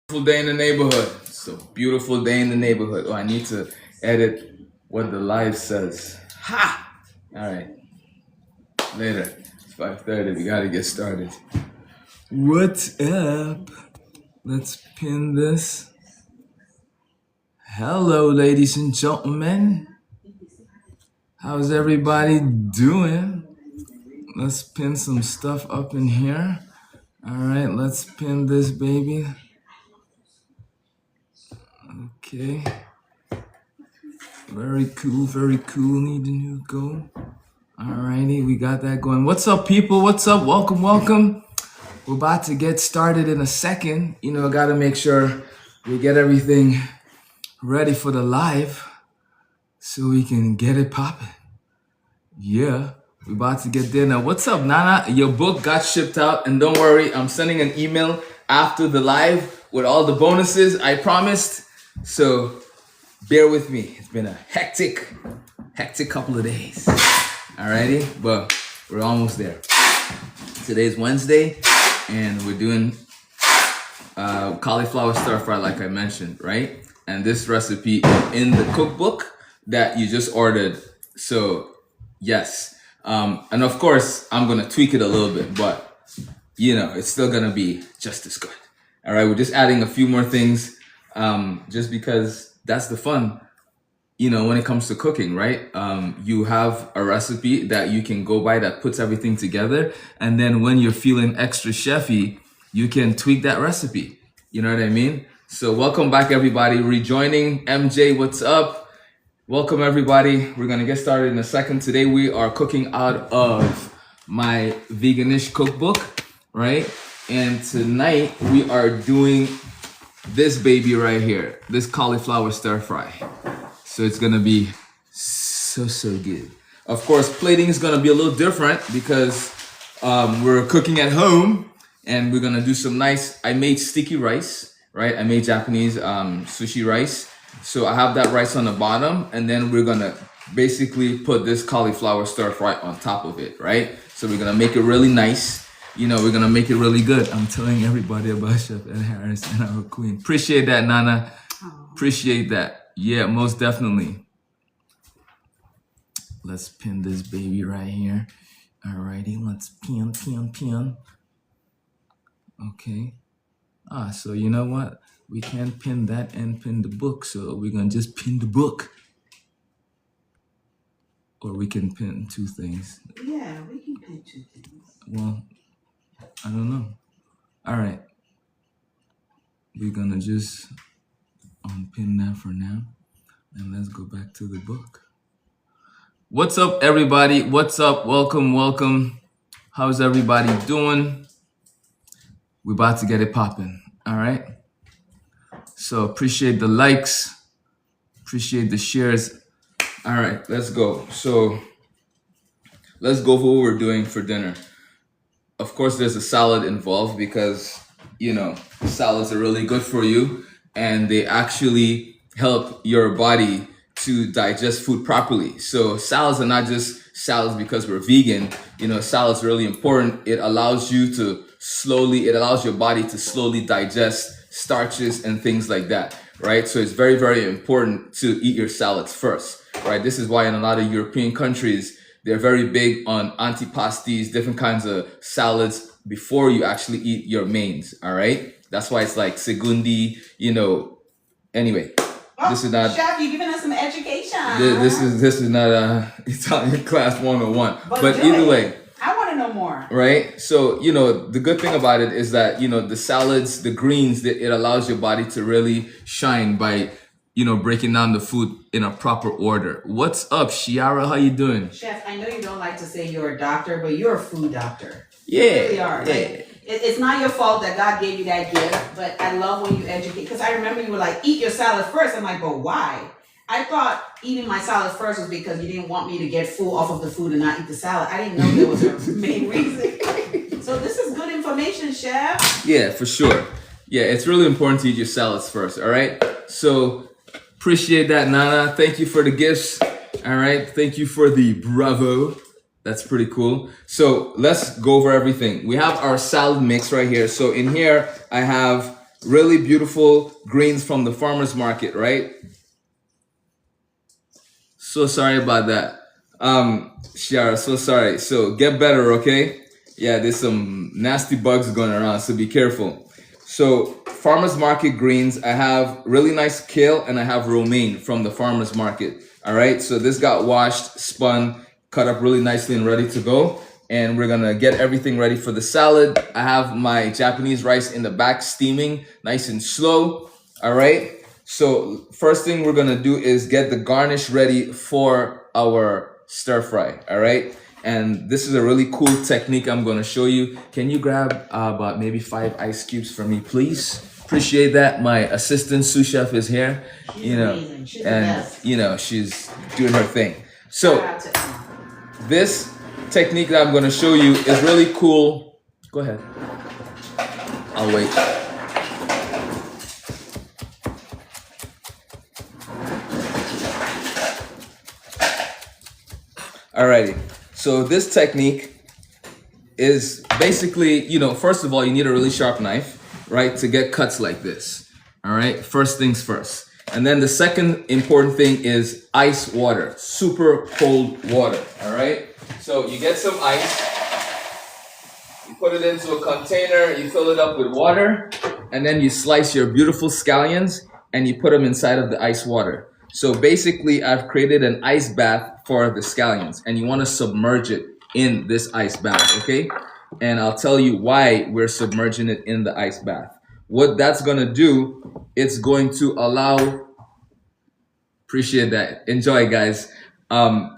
Beautiful day in the neighborhood. It's a beautiful day in the neighborhood. Oh, I need to edit what the live says. Ha! All right. Later. It's 5:30. We gotta get started. What's up? Let's pin this. Hello, ladies and gentlemen. How's everybody doing? Let's pin some stuff up in here. All right, let's pin this baby. Okay. Very cool, very cool. Need a new go. Alrighty, we got that going. What's up, people? What's up? Welcome, welcome. We're about to get started in a second. You know, gotta make sure we get everything ready for the live so we can get it popping. Yeah, we're about to get there now. What's up, Nana? Your book got shipped out, and don't worry, I'm sending an email after the live with all the bonuses I promised. So bear with me. It's been a hectic couple of days. Alrighty, but we're almost there. Today's Wednesday, and we're doing cauliflower stir fry, like I mentioned, right? And this recipe is in the cookbook that you just ordered. So yes, and of course I'm gonna tweak it a little bit, but you know it's still gonna be just as good. All right, we're just adding a few more things. Just because that's the fun, you know, when it comes to cooking, right? You have a recipe that you can go by that puts everything together. And then when you're feeling extra chefy, you can tweak that recipe. You know what I mean? So welcome back, everybody. Rejoining MJ, what's up? Welcome, everybody. We're going to get started in a second. Today, we are cooking out of my veganish cookbook, right? And tonight we are doing this baby right here, this cauliflower stir fry. So it's gonna be so good. Of course, plating is gonna be a little different because we're cooking at home, and we're gonna do some nice, I made sticky rice, right? I made Japanese sushi rice. So I have that rice on the bottom, and then we're gonna basically put this cauliflower stir fry on top of it, right? So we're gonna make it really nice. You know, we're gonna make it really good. I'm telling everybody about Chef Ed Harris and our queen. Appreciate that, Nana. Appreciate that. Yeah, most definitely. Let's pin this baby right here. Alrighty, let's pin. Okay. So you know what? We can't pin that and pin the book, so we're gonna just pin the book. Or we can pin two things. Yeah, we can pin two things. Well, I don't know. All right. We're gonna just unpin that for now. And let's go back to the book. What's up, everybody? What's up? Welcome. How's everybody doing? We're about to get it popping. All right. So appreciate the likes. Appreciate the shares. All right, let's go. So let's go for what we're doing for dinner. Of course, there's a salad involved because, you know, salads are really good for you, and they actually help your body to digest food properly. So salads are not just salads because we're vegan. You know, salads are really important. It allows your body to slowly digest starches and things like that, right? So it's very important to eat your salads first, right? This is why in a lot of European countries, they're very big on antipastis, different kinds of salads before you actually eat your mains, all right? That's why it's like segundi, you know. Anyway, this is not... Chef, you're giving us some education. This is not a Italian class 101. But either way... I want to know more. Right? So, you know, the good thing about it is that, you know, the salads, the greens, it allows your body to really shine by... you know, breaking down the food in a proper order. What's up, Shiara? How you doing? Chef, I know you don't like to say you're a doctor, but you're a food doctor. Yeah. You really are. Yeah. Like, it's not your fault that God gave you that gift, but I love when you educate. Because I remember you were like, eat your salad first. I'm like, but why? I thought eating my salad first was because you didn't want me to get full off of the food and not eat the salad. I didn't know there was a main reason. So this is good information, Chef. Yeah, for sure. Yeah, it's really important to eat your salads first, all right? So... appreciate that, Nana. Thank you for the gifts. All right. Thank you for the bravo. That's pretty cool. So let's go over everything. We have our salad mix right here. So in here, I have really beautiful greens from the farmer's market, right? So sorry about that. Shiara, so sorry. So get better, okay? Yeah, there's some nasty bugs going around, so be careful. So farmer's market greens, I have really nice kale and I have romaine from the farmer's market. All right, so this got washed, spun, cut up really nicely and ready to go. And we're gonna get everything ready for the salad. I have my Japanese rice in the back steaming, nice and slow. All right. So first thing we're gonna do is get the garnish ready for our stir fry. All right. And this is a really cool technique I'm gonna show you. Can you grab about maybe 5 ice cubes for me, please? Appreciate that. My assistant sous chef is here. She's amazing. She's the and best. she's doing her thing. So Shout out to Emma. this technique that I'm gonna show you is really cool. Go ahead. I'll wait. Alrighty, so this technique is basically, first of all, you need a really sharp knife, right, to get cuts like this. All right, first things first. And then the second important thing is ice water, super cold water. All right, so you get some ice, you put it into a container, you fill it up with water, and then you slice your beautiful scallions and you put them inside of the ice water. So basically, I've created an ice bath for the scallions, and you want to submerge it in this ice bath, okay? And I'll tell you why we're submerging it in the ice bath. What that's going to do, it's going to allow, appreciate that, enjoy guys.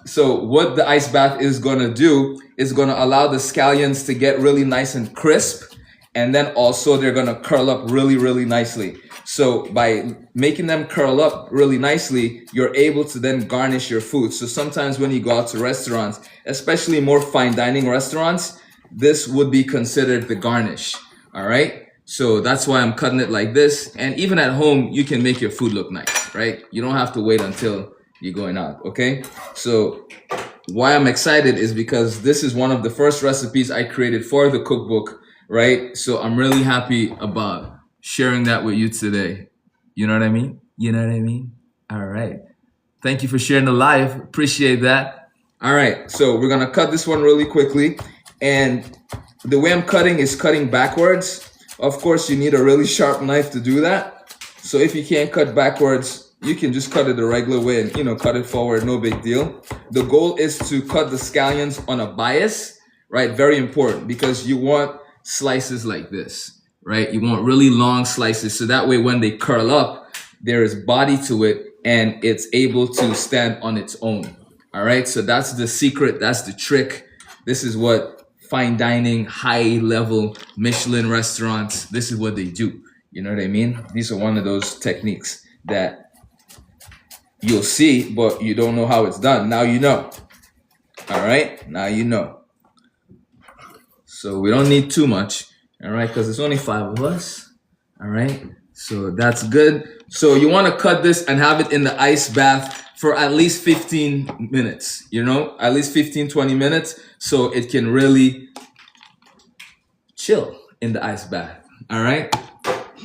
So what the ice bath is going to do is going to allow the scallions to get really nice and crisp, and then also they're going to curl up really, really nicely. So by making them curl up really nicely, you're able to then garnish your food. So sometimes when you go out to restaurants, especially more fine dining restaurants, this would be considered the garnish. All right. So that's why I'm cutting it like this. And even at home, you can make your food look nice, right? You don't have to wait until you're going out. Okay. So why I'm excited is because this is one of the first recipes I created for the cookbook, right? So I'm really happy about sharing that with you today. You know what I mean? You know what I mean? All right. Thank you for sharing the live. Appreciate that. All right. So we're going to cut this one really quickly. And the way I'm cutting is cutting backwards. Of course, you need a really sharp knife to do that. So if you can't cut backwards, you can just cut it the regular way and, cut it forward. No big deal. The goal is to cut the scallions on a bias, right? Very important because you want slices like this. Right? You want really long slices. So that way, when they curl up, there is body to it and it's able to stand on its own. All right. So that's the secret. That's the trick. This is what fine dining, high level Michelin restaurants, this is what they do. You know what I mean? These are one of those techniques that you'll see, but you don't know how it's done. Now you know. All right. Now you know. So we don't need too much. All right, because it's only 5 of us. All right, so that's good. So you want to cut this and have it in the ice bath for at least 15 minutes, at least 15, 20 minutes. So it can really chill in the ice bath. All right,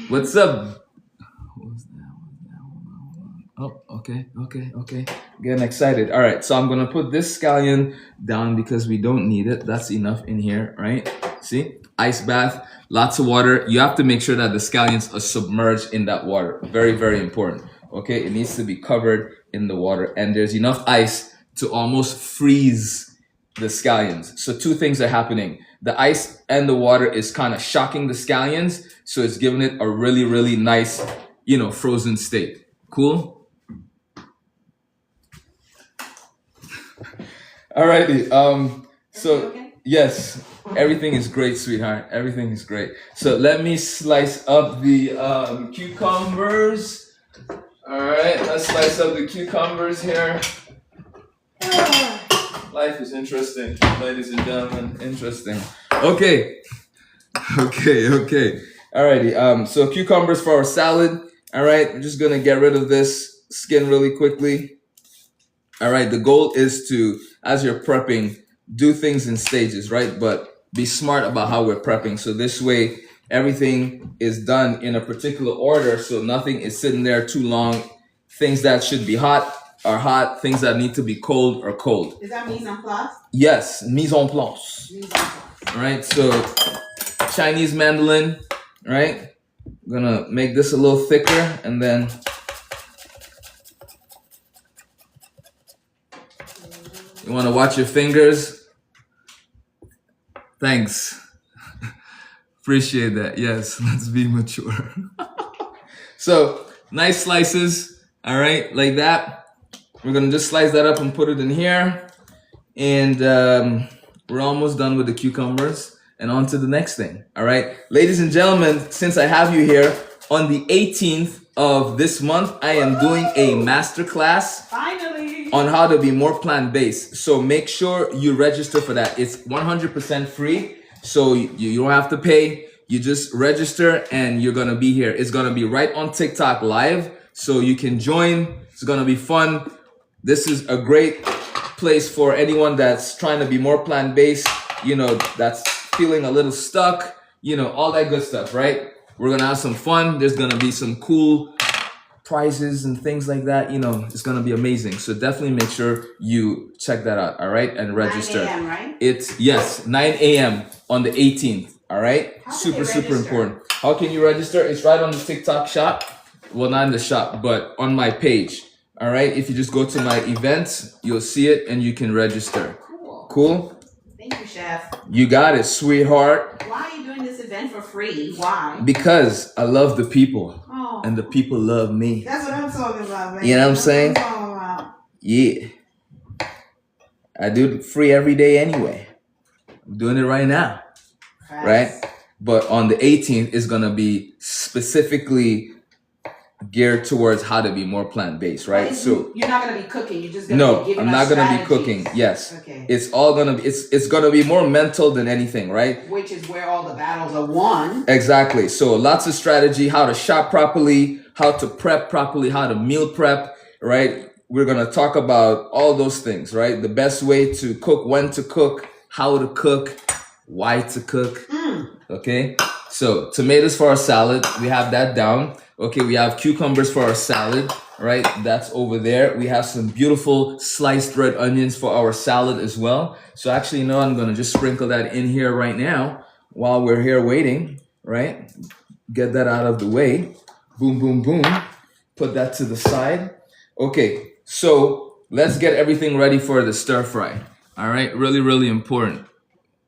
what's up? Oh, okay. Getting excited. All right, so I'm going to put this scallion down because we don't need it. That's enough in here, right? See? Ice bath, lots of water. You have to make sure that the scallions are submerged in that water. Very, very important. Okay, it needs to be covered in the water. And there's enough ice to almost freeze the scallions. So 2 things are happening. The ice and the water is kind of shocking the scallions. So it's giving it a really, really nice, frozen state. Cool? Alrighty. So yes, everything is great, sweetheart. Everything is great. So let me slice up the cucumbers. All right, let's slice up the cucumbers here. Life is interesting, ladies and gentlemen. Interesting. Okay. Alrighty. So cucumbers for our salad. All right, I'm just gonna get rid of this skin really quickly. All right, the goal is to, as you're prepping, do things in stages, right? But be smart about how we're prepping. So this way Everything is done in a particular order, so nothing is sitting there too long. Things that should be hot are hot. Things that need to be cold are cold. Is that mise en place? Yes, mise en place. Mise en place. All right, so Chinese mandolin, right? I'm gonna make this a little thicker, and then you want to watch your fingers. Thanks. Appreciate that. Yes, let's be mature. So nice slices, all right, like that. We're gonna just slice that up and put it in here, and we're almost done with the cucumbers. And on to the next thing. All right, ladies and gentlemen, since I have you here, on the 18th of this month, I am doing a masterclass Finally. on how to be more plant-based. So make sure you register for that. It's 100% free, so you don't have to pay. You just register and you're gonna be here. It's gonna be right on TikTok live, so you can join. It's gonna be fun. This is a great place for anyone that's trying to be more plant-based, you know, that's feeling a little stuck, you know, all that good stuff, right? We're gonna have some fun. There's gonna be some cool prizes and things like that. You know, it's gonna be amazing. So definitely make sure you check that out, all right? And register. 9 a.m., right? It's, yes, 9 a.m. on the 18th, all right? How can Super, they super register? important. How can you register? It's right on the TikTok shop. Well, not in the shop, but on my page, all right? If you just go to my events, you'll see it and you can register. Cool. Cool? Thank you, Chef. You got it, sweetheart. Why are you doing this event for free? Why? Because I love the people, Oh, and the people love me. that's what I'm talking about, man. You know what I'm That's saying? what I'm talking about. Yeah. I do it free every day anyway. I'm doing it right now, Facts. right? But on the 18th, it's going to be specifically geared towards how to be more plant-based, right? But So you're not gonna be cooking. You're just gonna no, be giving I'm us not going to be strategies. cooking. Yes. Okay. It's all going to be, it's going to be more mental than anything, right? Which is where all the battles are won. Exactly. So lots of strategy, how to shop properly, how to prep properly, how to meal prep, right? We're going to talk about all those things, right? The best way to cook, when to cook, how to cook, why to cook. Okay. So tomatoes for our salad, we have that down. Okay. We have cucumbers for our salad, right? That's over there. We have some beautiful sliced red onions for our salad as well. So actually, you know, I'm going to just sprinkle that in here right now while we're here waiting, right? Get that out of the way. Boom, boom, boom. Put that to the side. Okay. So let's get everything ready for the stir fry. All right. Really, really important.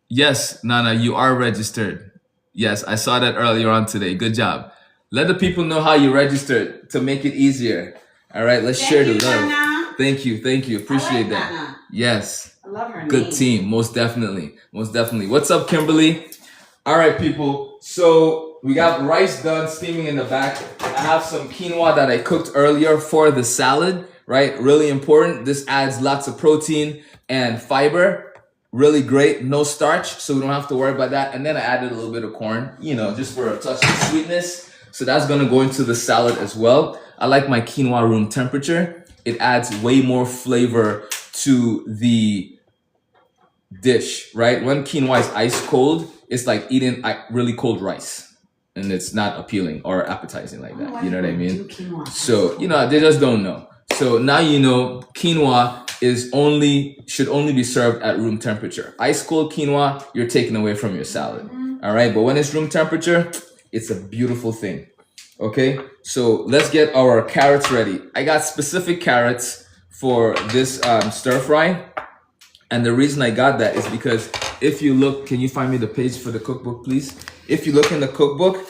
Yes, Nana, you are registered. Yes, I saw that earlier on today. Good job. Let the people know how you registered to make it easier. All right, let's share the love. Nana. Thank you, thank you. Appreciate I like that. Nana. Yes, I love her good name. team. Most definitely, most definitely. What's up, Kimberly? All right, people. So we got rice done steaming in the back. I have some quinoa that I cooked earlier for the salad. Right, really important. This adds lots of protein and fiber. Really great, no starch, so we don't have to worry about that. And then I added a little bit of corn, you know, just for a touch of sweetness. So that's gonna go into the salad as well. I like my quinoa room temperature. It adds way more flavor to the dish, right? When quinoa is ice cold, it's like eating really cold rice. And it's not appealing or appetizing like that. You know what I mean? So, you know, they just don't know. So now you know quinoa should only be served at room temperature. Ice cold quinoa, you're taking away from your salad. All right, but when it's room temperature, it's a beautiful thing. Okay, so let's get our carrots ready. I got specific carrots for this stir fry. And the reason I got that is because if you look, can you find me the page for the cookbook, please? If you look in the cookbook,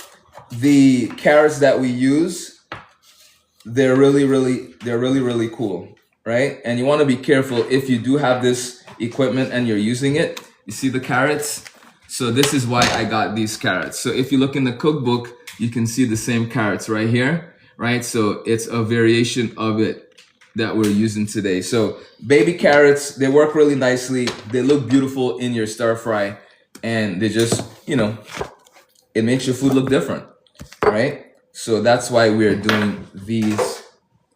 the carrots that we use, they're really cool, right? And you want to be careful if you do have this equipment and you're using it. You see the carrots? So this is why I got these carrots. So if you look in the cookbook, you can see the same carrots right here, right? So it's a variation of it that we're using today. So baby carrots, they work really nicely. They look beautiful in your stir fry, and they just, you know, it makes your food look different, right? So that's why we're doing these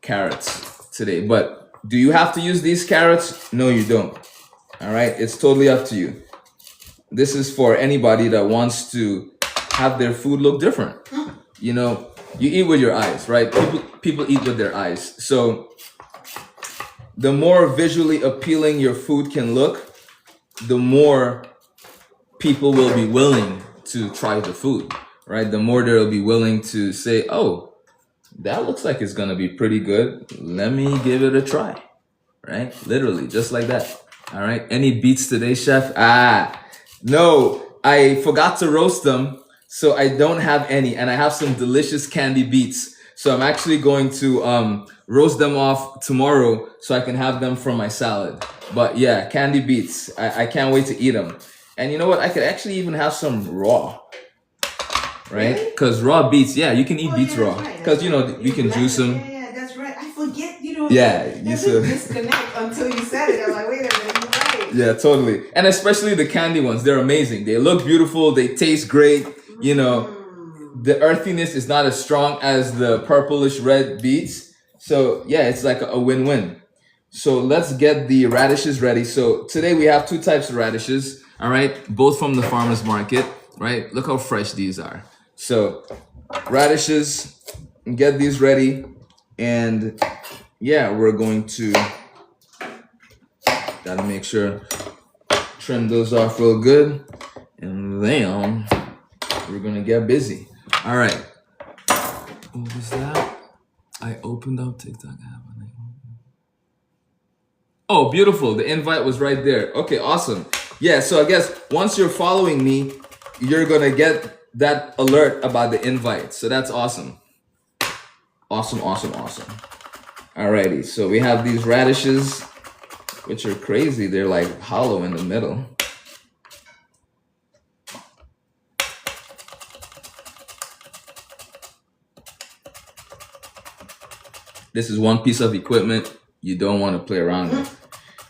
carrots today. But do you have to use these carrots? No, you don't. All right, it's totally up to you. This is for anybody that wants to have their food look different. You know, you eat with your eyes, right? People eat with their eyes. So the more visually appealing your food can look, the more people will be willing to try the food, right? The more they'll be willing to say, oh, that looks like it's gonna be pretty good. Let me give it a try, right? Literally, just like that. All right. Any beets today, chef? No, I forgot to roast them, so I don't have any, and I have some delicious candy beets. So I'm actually going to roast them off tomorrow so I can have them for my salad. But yeah, candy beets. I can't wait to eat them. And you know what? I could actually even have some raw, right? Because raw beets, yeah, you can eat beets raw. Because, you know, you can juice them. Yeah, that's right. I forget, you know. Yeah, you there's a disconnect until you said it. I'm like, wait a minute, you're right. Yeah, totally. And especially the candy ones. They're amazing. They look beautiful. They taste great. You know, the earthiness is not as strong as the purplish red beets. So yeah, it's like a win-win. So let's get the radishes ready. So today we have 2 types of radishes. All right, both from the farmer's market, right? Look how fresh these are. So radishes, get these ready. And yeah, we're going to, gotta make sure, trim those off real good. And then we're gonna get busy. All right. What was that? I opened up TikTok app. Oh, beautiful. The invite was right there. Okay, awesome. Yeah, so I guess once you're following me, you're going to get that alert about the invite. So that's awesome. Awesome, awesome, awesome. Alrighty, so we have these radishes, which are crazy. They're like hollow in the middle. This is one piece of equipment you don't want to play around with.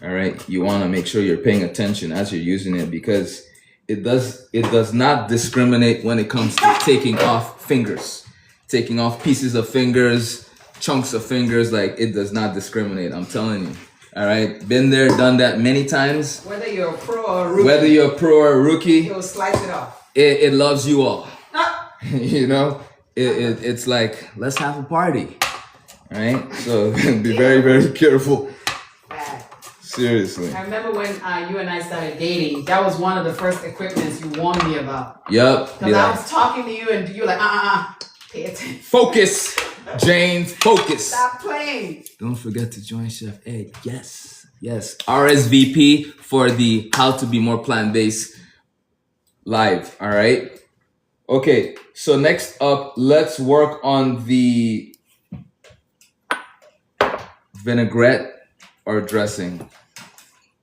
All right, you want to make sure you're paying attention as you're using it, because it does not discriminate when it comes to taking off fingers, taking off pieces of fingers, chunks of fingers. Like, it does not discriminate. I'm telling you. All right, been there, done that many times. Whether you're a pro or a rookie, it'll slice it off. It loves you all. You know, it's like, let's have a party. All right, so be very, very careful. Seriously. I remember when you and I started dating, that was one of the first equipments you warned me about. Yep. Because I was talking to you and you were like, pay attention. Focus, Jane, focus. Stop playing. Don't forget to join Chef Ed. Yes, yes. RSVP for the How to Be More Plant-Based live, all right? Okay, so next up, let's work on the vinaigrette or dressing.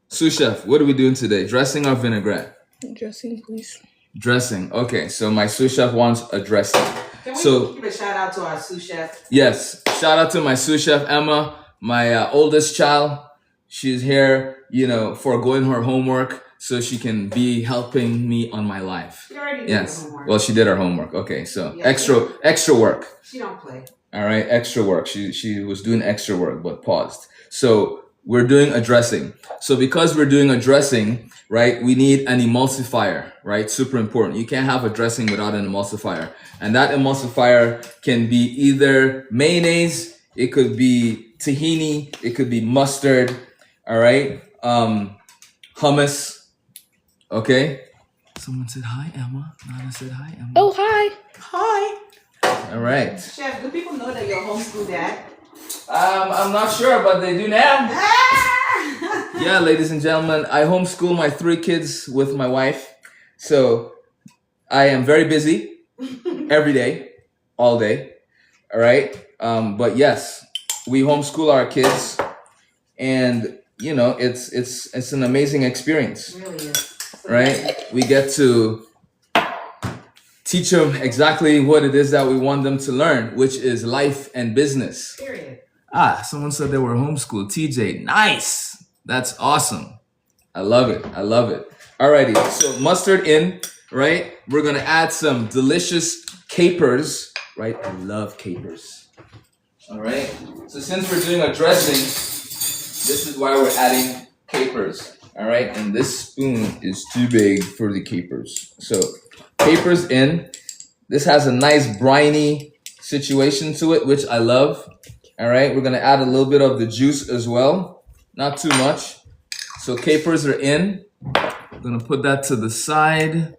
Sous chef, what are we doing today? Dressing or vinaigrette? Dressing, please. Dressing. Okay, so my sous chef wants a dressing. Can we give a shout out to our sous chef? Yes, shout out to my sous chef Emma, my oldest child. She's here, you know, forgoing her homework so she can be helping me on my life. She already did her homework. Well, she did her homework. Okay, so Yeah, extra work. She don't play. All right, extra work. She was doing extra work, but paused. So we're doing a dressing. So because we're doing a dressing, right, we need an emulsifier, right? Super important. You can't have a dressing without an emulsifier. And that emulsifier can be either mayonnaise, it could be tahini, it could be mustard, all right? Hummus, okay? Someone said hi, Emma. Nana said hi, Emma. Oh, hi. Hi. All right. Chef, do people know that you're homeschool dad? I'm not sure, but they do now. Yeah, ladies and gentlemen, I homeschool my 3 kids with my wife. So I am very busy every day, all day. All right. But yes, we homeschool our kids, and you know, it's an amazing experience. It really is. Right? We get to teach them exactly what it is that we want them to learn, which is life and business. Period. Someone said they were homeschooled. TJ, nice. That's awesome. I love it. I love it. Alrighty, so mustard in, right? We're gonna add some delicious capers, right? I love capers. All right. So since we're doing a dressing, this is why we're adding capers. All right, and this spoon is too big for the capers. So capers in, This has a nice briny situation to it, which I love. All right, we're gonna add a little bit of the juice as well, not too much. So capers are in. I'm gonna put that to the side,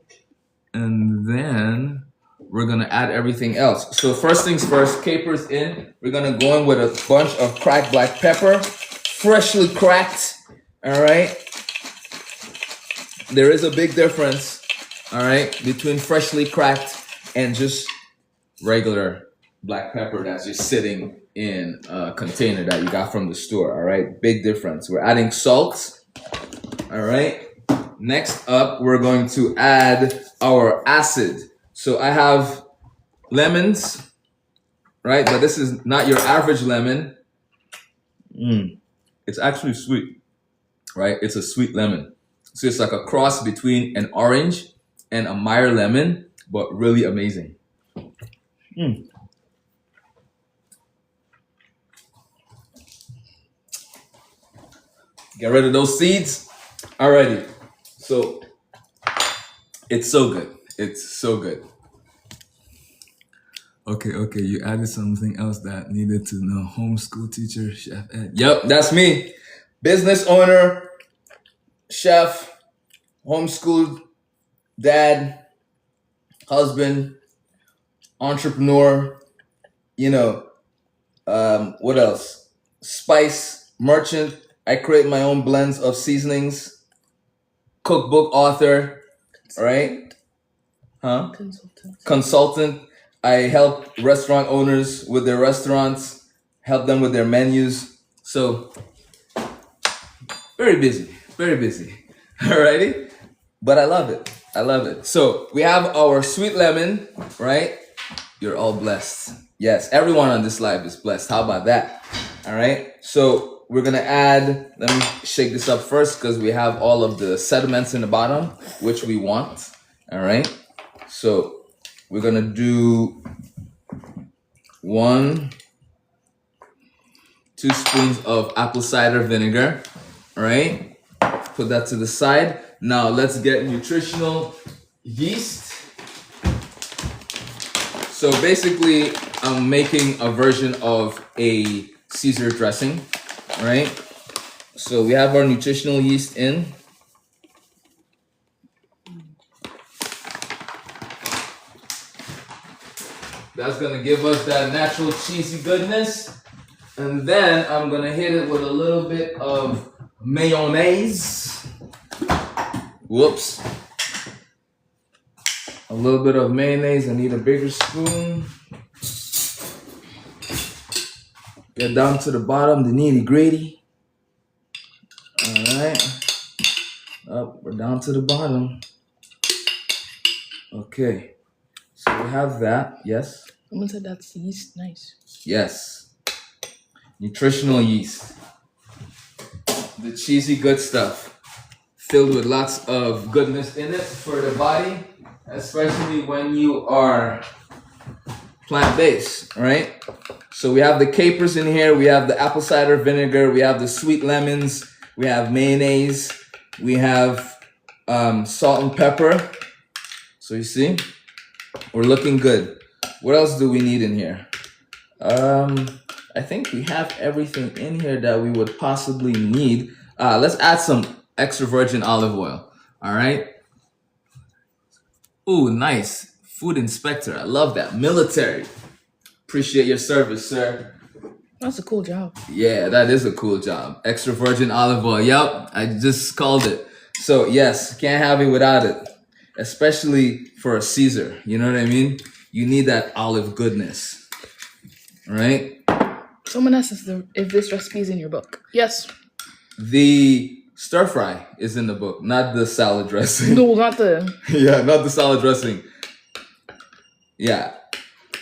and then we're gonna add everything else. So first things first, capers in. We're gonna go in with a bunch of cracked black pepper, freshly cracked. All right. There is a big difference, all right, between freshly cracked and just regular black pepper that's just sitting in a container that you got from the store, all right? Big difference. We're adding salt, all right? Next up, we're going to add our acid. So I have lemons, right? But this is not your average lemon. It's actually sweet, right? It's a sweet lemon. So it's like a cross between an orange and a Meyer lemon, but really amazing. Get rid of those seeds. Alrighty. So it's so good. It's so good. Okay, you added something else that needed to know. Homeschool teacher, chef ed. Yep, that's me. Business owner, chef, homeschool dad, husband, entrepreneur, what else? Spice merchant. I create my own blends of seasonings. Cookbook author, right? Huh? Consultant. I help restaurant owners with their restaurants, help them with their menus. So, very busy, very busy. Alrighty? But I love it. I love it. So, we have our sweet lemon, right? You're all blessed. Yes, everyone on this live is blessed. How about that? All right. So, we're going to add, let me shake this up first because we have all of the sediments in the bottom, which we want. All right. So, we're going to do 1, 2 spoons of apple cider vinegar. All right. Put that to the side. Now, let's get nutritional yeast. So basically, I'm making a version of a Caesar dressing, right? So we have our nutritional yeast in. That's gonna give us that natural cheesy goodness. And then I'm gonna hit it with a little bit of mayonnaise. Whoops. A little bit of mayonnaise. I need a bigger spoon. Get down to the bottom, the nitty gritty. All right. Up, we're down to the bottom. Okay. So we have that. Yes. Someone said that's yeast. Nice. Yes. Nutritional yeast. The cheesy good stuff. Filled with lots of goodness in it for the body. Especially when you are plant-based, right? So we have the capers in here, we have the apple cider vinegar, we have the sweet lemons, we have mayonnaise, we have salt and pepper. So you see, we're looking good. What else do we need in here? I think we have everything in here that we would possibly need. Let's add some extra virgin olive oil, all right? Ooh, nice. Food inspector. I love that. Military. Appreciate your service, sir. That's a cool job. Yeah, that is a cool job. Extra virgin olive oil. Yep, I just called it. So, yes, can't have it without it. Especially for a Caesar. You know what I mean? You need that olive goodness. Right? Someone asked us if this recipe is in your book. Yes. The stir fry is in the book, not the salad dressing. No, not the... Yeah, not the salad dressing. Yeah.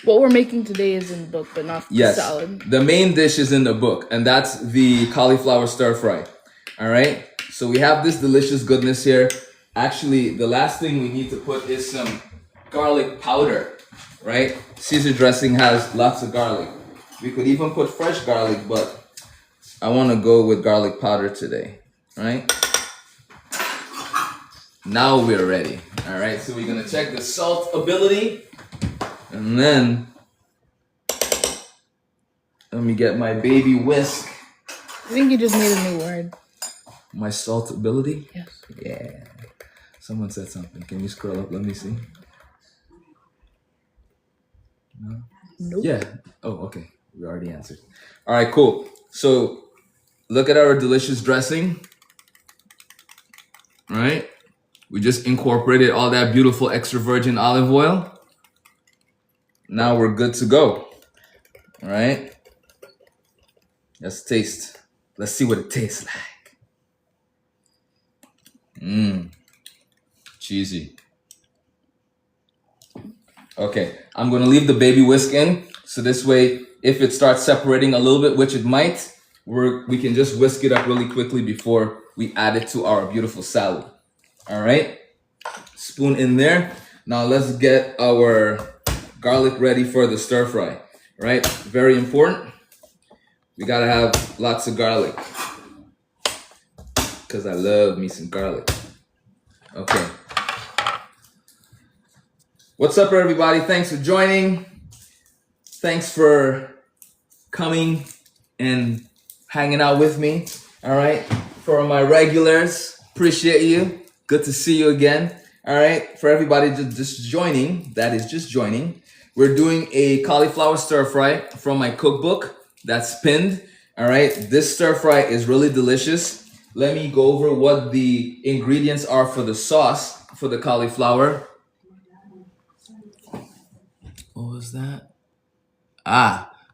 What we're making today is in the book, but not the salad. The main dish is in the book, and that's the cauliflower stir fry. All right? So we have this delicious goodness here. Actually, the last thing we need to put is some garlic powder, right? Caesar dressing has lots of garlic. We could even put fresh garlic, but I want to go with garlic powder today. Right? Now we're ready. All right, so we're gonna check the salt ability. And then let me get my baby whisk. I think you just made a new word. My salt ability? Yes. Yeah. Someone said something. Can you scroll up? Let me see. No? Nope. Yeah. Oh, okay. We already answered. All right, cool. So look at our delicious dressing. All right. We just incorporated all that beautiful extra virgin olive oil. Now we're good to go. All right. Let's taste. Let's see what it tastes like. Cheesy. Okay, I'm gonna leave the baby whisk in, so this way, if it starts separating a little bit, which it might, we can just whisk it up really quickly before we add it to our beautiful salad. All right, spoon in there. Now let's get our garlic ready for the stir fry. Right, very important. We gotta have lots of garlic because I love me some garlic. Okay. What's up, everybody? Thanks for joining. Thanks for coming and hanging out with me. All right. For my regulars, appreciate you. Good to see you again. All right. For everybody just joining, that is just joining, we're doing a cauliflower stir fry from my cookbook that's pinned. All right. This stir fry is really delicious. Let me go over what the ingredients are for the sauce for the cauliflower. What was that?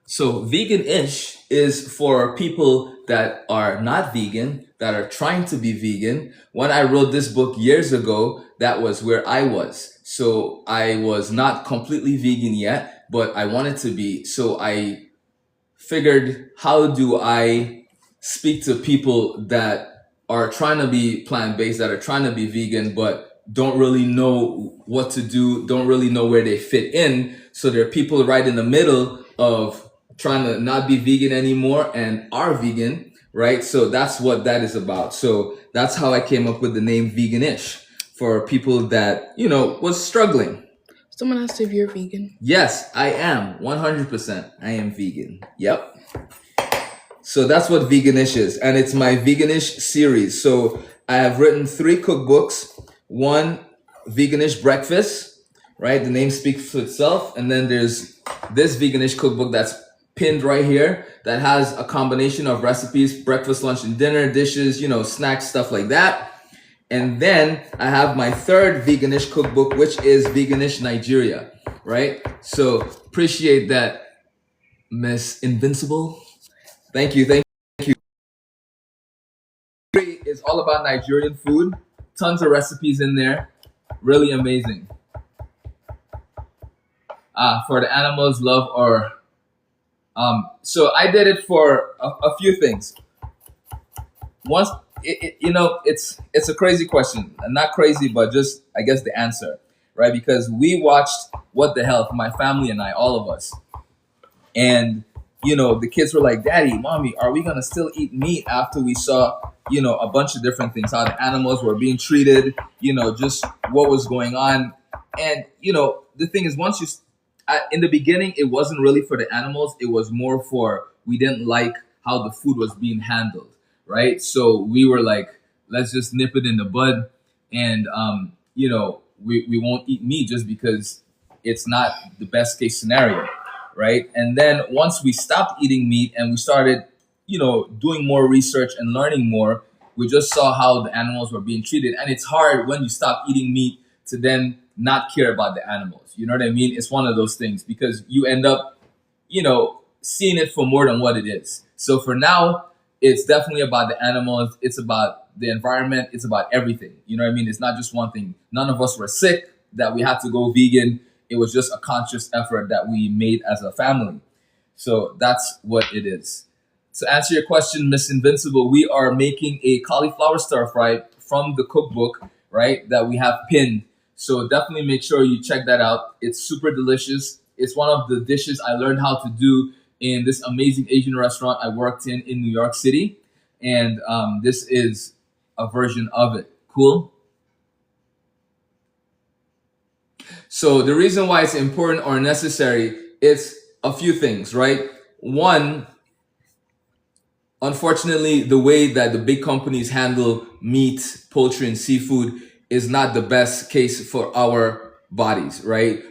So vegan-ish is for people that are not vegan, that are trying to be vegan. When I wrote this book years ago, that was where I was. So I was not completely vegan yet, but I wanted to be. So I figured, how do I speak to people that are trying to be plant-based, that are trying to be vegan, but don't really know what to do, don't really know where they fit in. So there are people right in the middle of trying to not be vegan anymore and are vegan, right? So that's what that is about. So that's how I came up with the name Veganish, for people that, was struggling. Someone asked if you're vegan. Yes, I am. 100%. I am vegan. Yep. So that's what Veganish is. And it's my Veganish series. So I have written 3 cookbooks. One, Veganish Breakfast, right? The name speaks for itself. And then there's this Veganish cookbook that's pinned right here that has a combination of recipes, breakfast, lunch, and dinner, dishes, snacks, stuff like that. And then I have my 3rd Veganish cookbook, which is Veganish Nigeria, right? So appreciate that, Miss Invincible. Thank you. It's all about Nigerian food. Tons of recipes in there. Really amazing. For the animals, love, or so I did it for a few things. Once, it's a crazy question. Not crazy, but just, I guess, the answer, right? Because we watched What the Health, my family and I, all of us. And, the kids were like, Daddy, Mommy, are we going to still eat meat after we saw, a bunch of different things, how the animals were being treated, just what was going on. And, the thing is, in the beginning, it wasn't really for the animals. It was more for, we didn't like how the food was being handled, right? So we were like, let's just nip it in the bud. And, we won't eat meat just because it's not the best case scenario, right? And then once we stopped eating meat and we started, doing more research and learning more, we just saw how the animals were being treated. And it's hard when you stop eating meat to then not care about the animals. You know what I mean? It's one of those things because you end up, seeing it for more than what it is. So for now, it's definitely about the animals. It's about the environment. It's about everything. You know what I mean? It's not just one thing. None of us were sick that we had to go vegan. It was just a conscious effort that we made as a family. So that's what it is. To answer your question, Miss Invincible, we are making a cauliflower stir fry from the cookbook, right, that we have pinned. So definitely make sure you check that out. It's super delicious. It's one of the dishes I learned how to do in this amazing Asian restaurant I worked in New York City. And this is a version of it. Cool? So the reason why it's important or necessary, it's a few things, right? One, unfortunately, the way that the big companies handle meat, poultry, and seafood is not the best case for our bodies, right?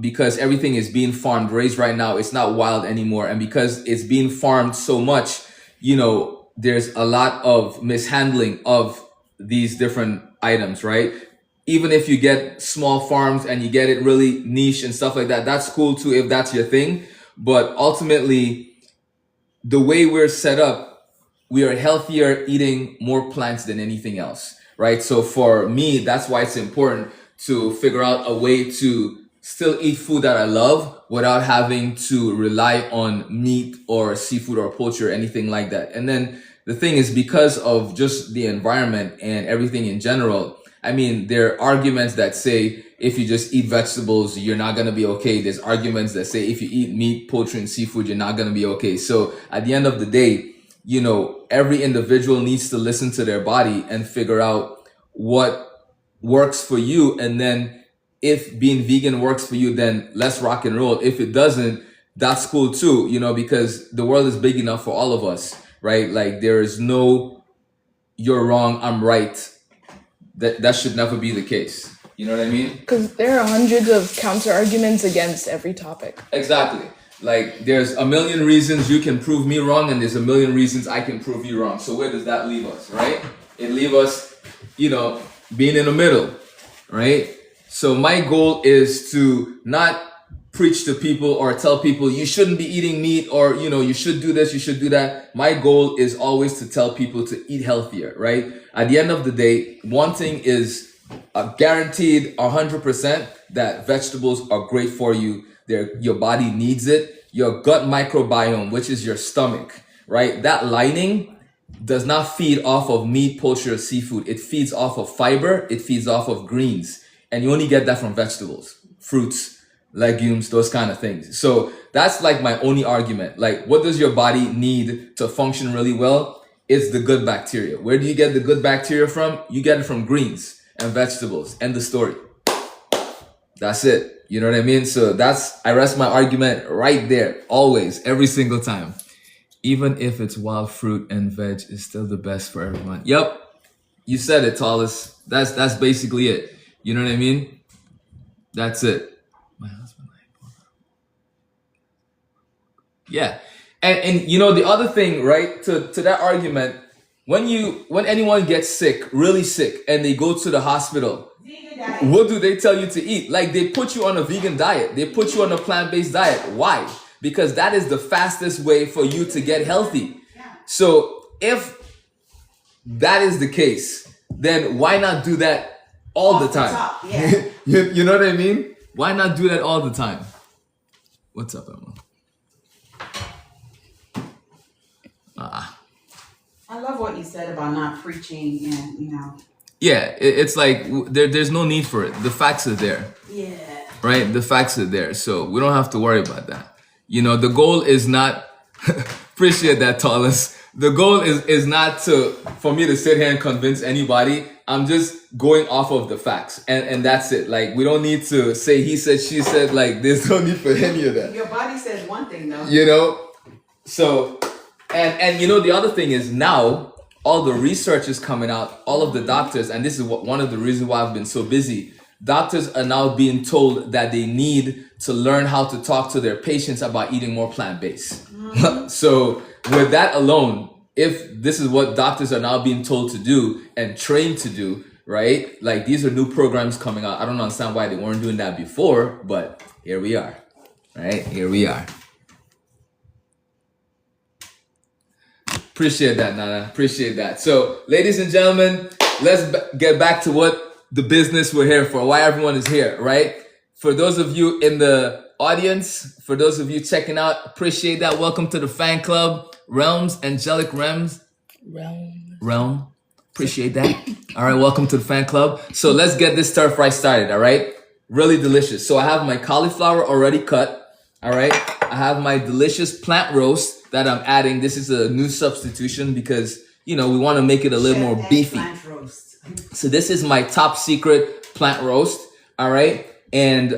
Because everything is being farmed, raised right now. It's not wild anymore. And because it's being farmed so much, there's a lot of mishandling of these different items, right? Even if you get small farms and you get it really niche and stuff like that, that's cool too if that's your thing. But ultimately, the way we're set up, we are healthier eating more plants than anything else, right? So for me, that's why it's important to figure out a way to still eat food that I love without having to rely on meat or seafood or poultry or anything like that. And then the thing is, because of just the environment and everything in general, I mean, there are arguments that say if you just eat vegetables, you're not going to be okay. There's arguments that say if you eat meat, poultry, and seafood, you're not going to be okay. So at the end of the day, every individual needs to listen to their body and figure out what works for you. And then if being vegan works for you, then let's rock and roll. If it doesn't, that's cool too, because the world is big enough for all of us, right? Like there is no, you're wrong, I'm right. That should never be the case. You know what I mean? Because there are hundreds of counter arguments against every topic. Exactly. Like there's a million reasons you can prove me wrong, and there's a million reasons I can prove you wrong. So where does that leave us, right? It leaves us, being in the middle, right? So my goal is to not preach to people or tell people you shouldn't be eating meat or, you should do this, you should do that. My goal is always to tell people to eat healthier, right? At the end of the day, one thing is guaranteed 100% that vegetables are great for you. Your body needs it. Your gut microbiome, which is your stomach, right? That lining does not feed off of meat, poultry, or seafood. It feeds off of fiber. It feeds off of greens. And you only get that from vegetables, fruits, legumes, those kind of things. So that's like my only argument. Like, what does your body need to function really well? It's the good bacteria. Where do you get the good bacteria from? You get it from greens and vegetables. End the story. That's it. You know what I mean? So I rest my argument right there. Always, every single time. Even if it's wild fruit and veg, is still the best for everyone. Yep. You said it, Tallis. That's basically it. You know what I mean? That's it. My husband. Yeah. And the other thing, right, to that argument, when anyone gets sick, really sick, and they go to the hospital, what do they tell you to eat? Like, they put you on a vegan diet. They put you on a plant-based diet. Why? Because that is the fastest way for you to get healthy. So if that is the case, then why not do that all the time? Yeah. You know what I mean? Why not do that all the time? What's up, Emma? I love what you said about not preaching and, Yeah, it's like there's no need for it. The facts are there. Yeah. Right? The facts are there. So we don't have to worry about that. The goal is not, appreciate that, Tallis. The goal is not for me to sit here and convince anybody. I'm just going off of the facts. And that's it. Like, we don't need to say he said, she said. Like, there's no need for any of that. Your body says one thing, though. So, and the other thing is now, all the research is coming out, all of the doctors, and this is one of the reasons why I've been so busy. Doctors are now being told that they need to learn how to talk to their patients about eating more plant-based. So with that alone, if this is what doctors are now being told to do and trained to do, right? Like, these are new programs coming out. I don't understand why they weren't doing that before, but here we are, right? Here we are. Appreciate that, Nana. Appreciate that. So, ladies and gentlemen, let's get back to what the business we're here for, why everyone is here, right? For those of you in the audience, for those of you checking out, appreciate that. Welcome to the fan club, Realm. Appreciate that. All right, welcome to the fan club. So let's get this stir fry started, all right? Really delicious. So I have my cauliflower already cut, all right? I have my delicious plant roast that I'm adding. This is a new substitution because, we want to make it a little more beefy. So this is my top secret plant roast, all right? And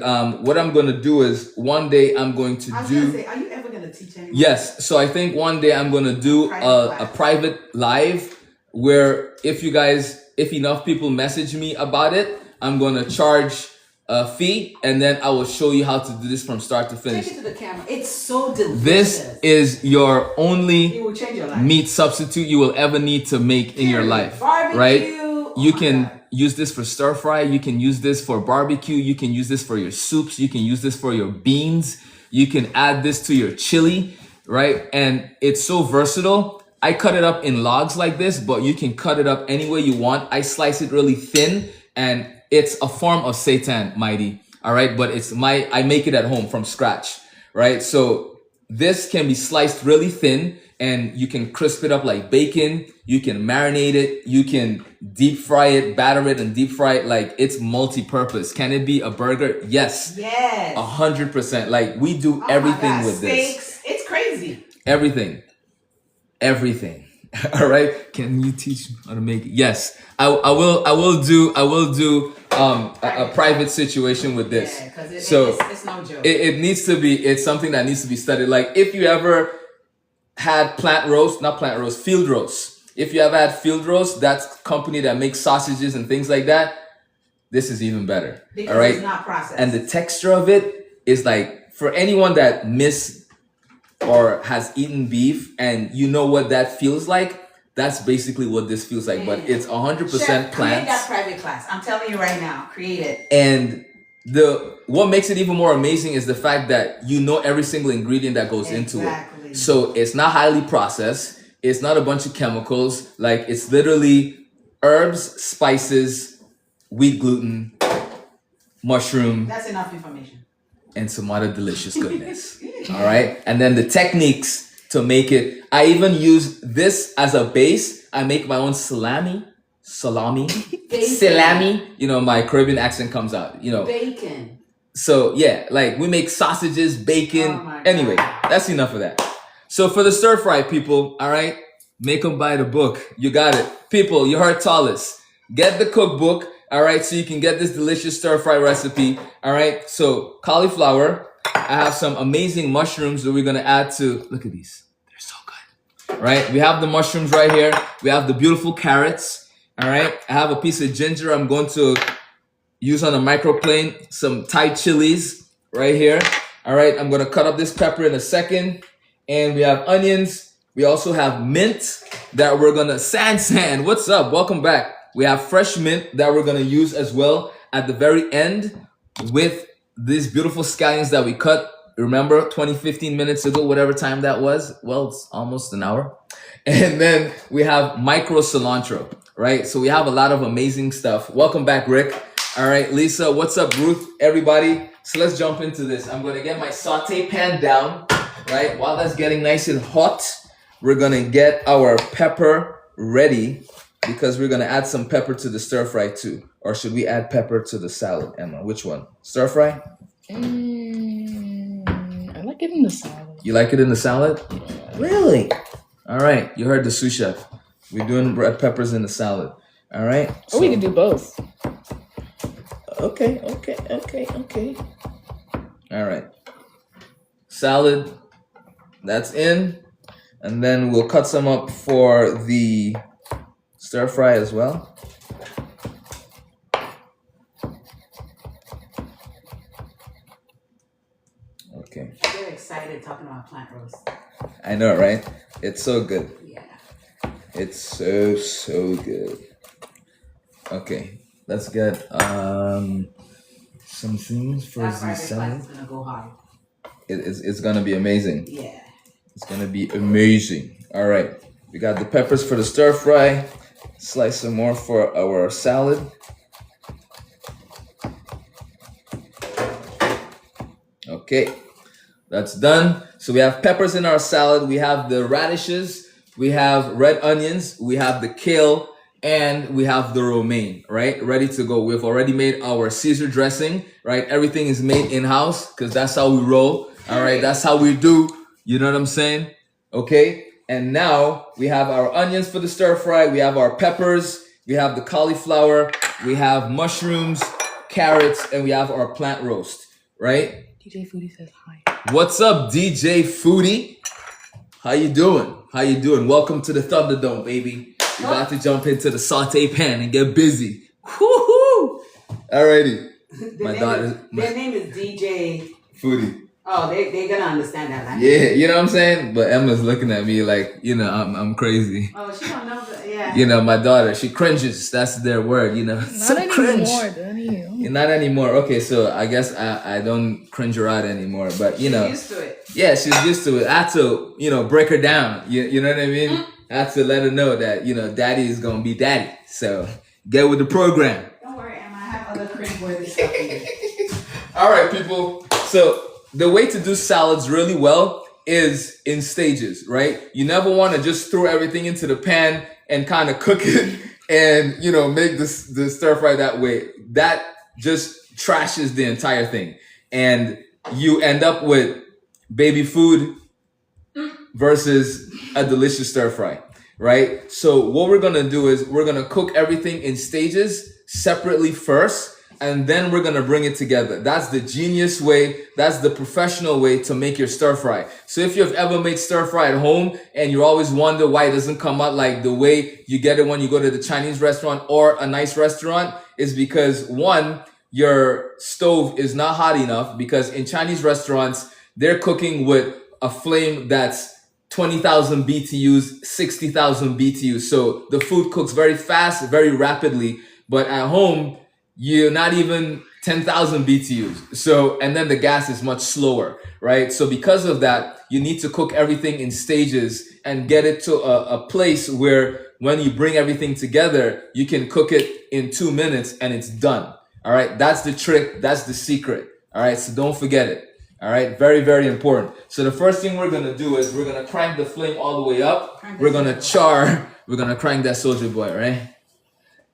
what I'm going to do is one day I'm going to I was do. gonna say, are you ever gonna teach anyone? Yes. So I think one day I'm going to do a private live where if enough people message me about it, I'm going to charge a fee, and then I will show you how to do this from start to finish. Take it to the camera. It's so delicious. This is your only It will change your life. meat substitute you will ever need to make in your life. Barbecue. Right? Oh You my can God. use this for stir fry. You can use this for barbecue. You can use this for your soups. You can use this for your beans. You can add this to your chili, right? And it's so versatile. I cut it up in logs like this, but you can cut it up any way you want. I slice it really thin, and it's a form of seitan, mighty. All right, but I make it at home from scratch, right? So this can be sliced really thin, and you can crisp it up like bacon. You can marinate it. You can deep fry it, batter it, and deep fry it. Like, it's multi-purpose. Can it be a burger? Yes. Yes. 100%. Like, we do Oh everything my God. with this. Steaks. It's crazy. Everything. All right. Can you teach me how to make it? Yes. I will do a private situation with this. Yeah, because it's no joke. It's something that needs to be studied. Like, if you ever had field roast. If you have had field roast, that's a company that makes sausages and things like that. This is even better. Because all right. It's not processed. And the texture of it is like, for anyone that or has eaten beef and you know what that feels like, that's basically what this feels like. But it's 100% Chef, plants. create that private class. I'm telling you right now, create it. And what makes it even more amazing is the fact that you know every single ingredient that goes into it. So it's not highly processed. It's not a bunch of chemicals. Like, it's literally herbs, spices, wheat gluten, mushroom. That's enough information. And some other delicious goodness. All right. And then the techniques to make it. I even use this as a base. I make my own salami. You know, my Caribbean accent comes out, you know. Bacon. So yeah, like, we make sausages, bacon. Oh Anyway, that's enough of that. So for the stir fry, people, all right, make them buy the book. You got it. People, you heard Tallis. Get the cookbook. All right, so you can get this delicious stir fry recipe. All right, so cauliflower. I have some amazing mushrooms that we're gonna add to. Look at these, they're so good. Right, we have the mushrooms right here. We have the beautiful carrots. All right, I have a piece of ginger. I'm going to use on a microplane. Some Thai chilies right here. All right, I'm gonna cut up this pepper in a second, and we have onions. We also have mint that we're gonna San. What's up? Welcome back. We have fresh mint that we're going to use as well at the very end with these beautiful scallions that we cut. Remember 15 minutes ago, whatever time that was? Well, it's almost an hour. And then we have micro cilantro, right? So we have a lot of amazing stuff. Welcome back, Rick. All right, Lisa, what's up, Ruth? Everybody. So let's jump into this. I'm going to get my saute pan down, right? While that's getting nice and hot, we're going to get our pepper ready, because we're going to add some pepper to the stir fry too. Or should we add pepper to the salad, Emma? Which one? Stir fry? I like it in the salad. You like it in the salad? Yeah. Really? All right. You heard the sous chef. We're doing red peppers in the salad. All right? Or we can do both. Okay. All right. Salad. That's in. And then we'll cut some up for the stir fry as well. Okay. I'm very excited talking about plant roast. I know, right? It's so good. Yeah. It's so good. Okay. Let's get some things for That the private salad. class is gonna go hard. It's gonna be amazing. Yeah. It's gonna be amazing. All right. We got the peppers for the stir fry. Slice some more for our salad. Okay, that's done. So we have peppers in our salad. We have the radishes. We have red onions. We have the kale. And we have the romaine, right? Ready to go. We've already made our Caesar dressing, right? Everything is made in-house because that's how we roll. All right, that's how we do. You know what I'm saying? Okay. And now we have our onions for the stir fry. We have our peppers. We have the cauliflower. We have mushrooms, carrots, and we have our plant roast, right? DJ Foodie says hi. What's up, DJ Foodie? How you doing? How you doing? Welcome to the Thunderdome, baby. We're about to jump into the saute pan and get busy. Woohoo! Alrighty. Their name is DJ Foodie. Oh, they're gonna understand that language. Yeah, you know what I'm saying? But Emma's looking at me like, I'm crazy. Oh, she don't know, but yeah. My daughter, she cringes. That's their word, Not so anymore, cringe. Danny. Not anymore. Okay, so I guess I don't cringe her out anymore. But She's used to it. Yeah, she's used to it. I had to, break her down. You know what I mean? I had to let her know that, daddy is gonna be daddy. So get with the program. Don't worry, Emma. I have other cringe-worthy stuff for you. All right, people. So the way to do salads really well is in stages, right? You never want to just throw everything into the pan and kind of cook it and, make the stir fry that way. That just trashes the entire thing. And you end up with baby food versus a delicious stir fry, right? So what we're going to do is we're going to cook everything in stages separately first. And then we're going to bring it together. That's the genius way. That's the professional way to make your stir fry. So if you've ever made stir fry at home and you always wonder why it doesn't come out like the way you get it when you go to the Chinese restaurant or a nice restaurant, is because one, your stove is not hot enough, because in Chinese restaurants, they're cooking with a flame that's 20,000 BTUs, 60,000 BTUs. So the food cooks very fast, very rapidly. But at home, you're not even 10,000 BTUs. So, and then the gas is much slower, right? So because of that, you need to cook everything in stages and get it to a place where when you bring everything together, you can cook it in 2 minutes and it's done. All right. That's the trick. That's the secret. All right. So don't forget it. All right. Very, very important. So the first thing we're going to do is we're going to crank the flame all the way up. We're going to we're going to crank that soldier boy, right?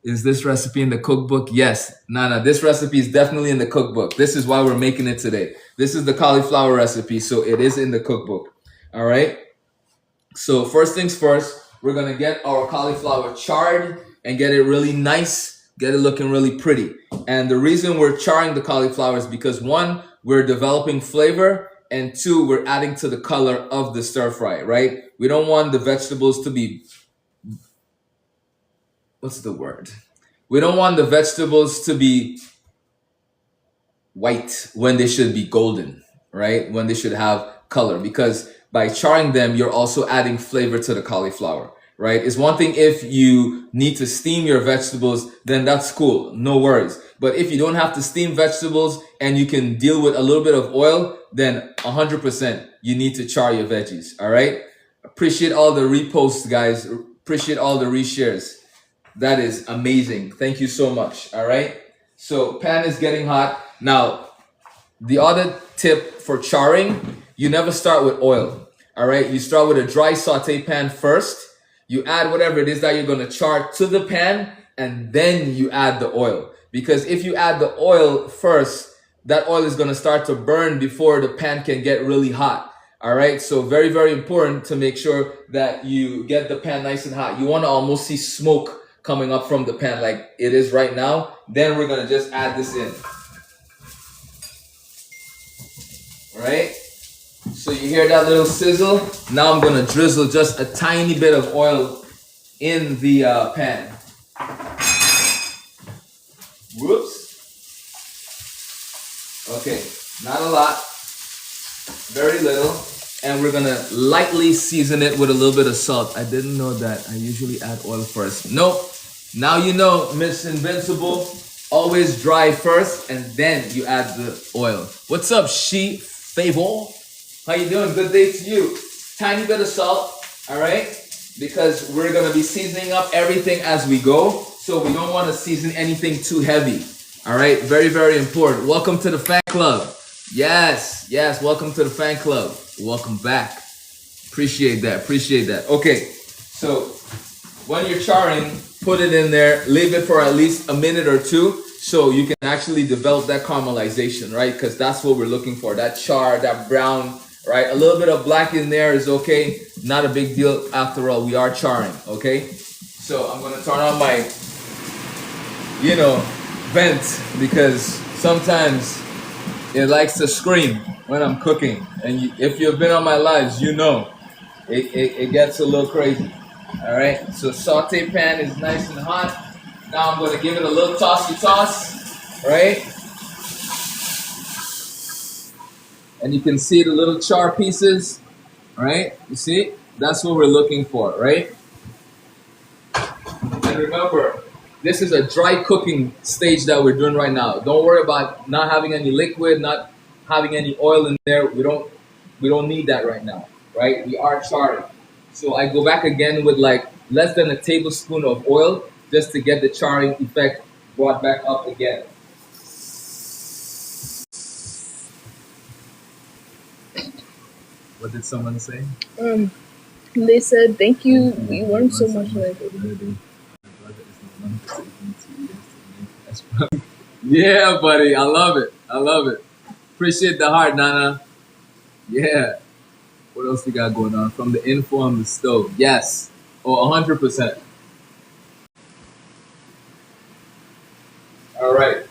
Is this recipe in the cookbook? Yes. No, this recipe is definitely in the cookbook. This is why we're making it today. This is the cauliflower recipe, so it is in the cookbook. All right? So first things first, we're going to get our cauliflower charred and get it really nice, get it looking really pretty. And the reason we're charring the cauliflower is because one, we're developing flavor, and two, we're adding to the color of the stir fry, right? We don't want the vegetables to be we don't want the vegetables to be white when they should be golden, right? When they should have color, because by charring them, you're also adding flavor to the cauliflower, right? It's one thing if you need to steam your vegetables, then that's cool, no worries. But if you don't have to steam vegetables and you can deal with a little bit of oil, then 100% you need to char your veggies, all right? Appreciate all the reposts, guys. Appreciate all the reshares. That is amazing. Thank you so much. All right. So pan is getting hot. Now, the other tip for charring, you never start with oil. All right. You start with a dry saute pan first. You add whatever it is that you're going to char to the pan, and then you add the oil. Because if you add the oil first, that oil is going to start to burn before the pan can get really hot. All right. So very, very important to make sure that you get the pan nice and hot. You want to almost see smoke coming up from the pan like it is right now. Then we're going to just add this in. All right. So you hear that little sizzle? Now I'm going to drizzle just a tiny bit of oil in the pan. Whoops. Okay. Not a lot. Very little. And we're going to lightly season it with a little bit of salt. I didn't know that. I usually add oil first. Nope. Now you know, Miss Invincible. Always dry first, and then you add the oil. What's up, Favor? How you doing? Good day to you. Tiny bit of salt, all right? Because we're going to be seasoning up everything as we go. So we don't want to season anything too heavy. All right? Very, very important. Welcome to the fan club. Yes, welcome to the fan club. Welcome back. Appreciate that. Okay, so when you're charring, put it in there, leave it for at least a minute or two so you can actually develop that caramelization, right? Because that's what we're looking for, that char, that brown, right? A little bit of black in there is okay. Not a big deal. After all, we are charring, okay? So I'm going to turn on my, vent because sometimes it likes to scream when I'm cooking. And if you've been on my lives, you know it gets a little crazy. All right, so saute pan is nice and hot. Now I'm going to give it a little tossy toss, right? And you can see the little char pieces, right? You see? That's what we're looking for, right? And remember, this is a dry cooking stage that we're doing right now. Don't worry about not having any liquid, not having any oil in there. We don't need that right now, right? We are charring. So I go back again with like less than a tablespoon of oil just to get the charring effect brought back up again. What did someone say? They said thank you. We learned so much today. Yeah, buddy. I love it. I love it. Appreciate the heart, Nana. Yeah. What else we got going on? From the info on the stove. Yes. Oh, 100%. All right.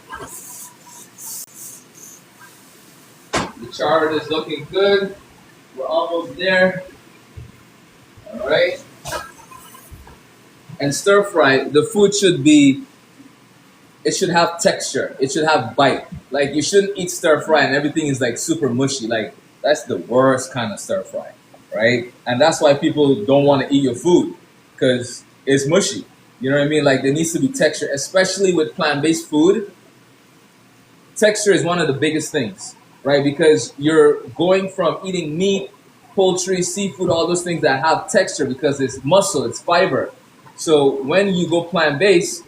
The chart is looking good. We're almost there. All right. And stir fry, the food should be, it should have texture. It should have bite. Like you shouldn't eat stir fry and everything is like super mushy. Like that's the worst kind of stir fry, right? And that's why people don't want to eat your food because it's mushy. You know what I mean? Like there needs to be texture, especially with plant-based food. Texture is one of the biggest things, right? Because you're going from eating meat, poultry, seafood, all those things that have texture because it's muscle, it's fiber. So when you go plant-based,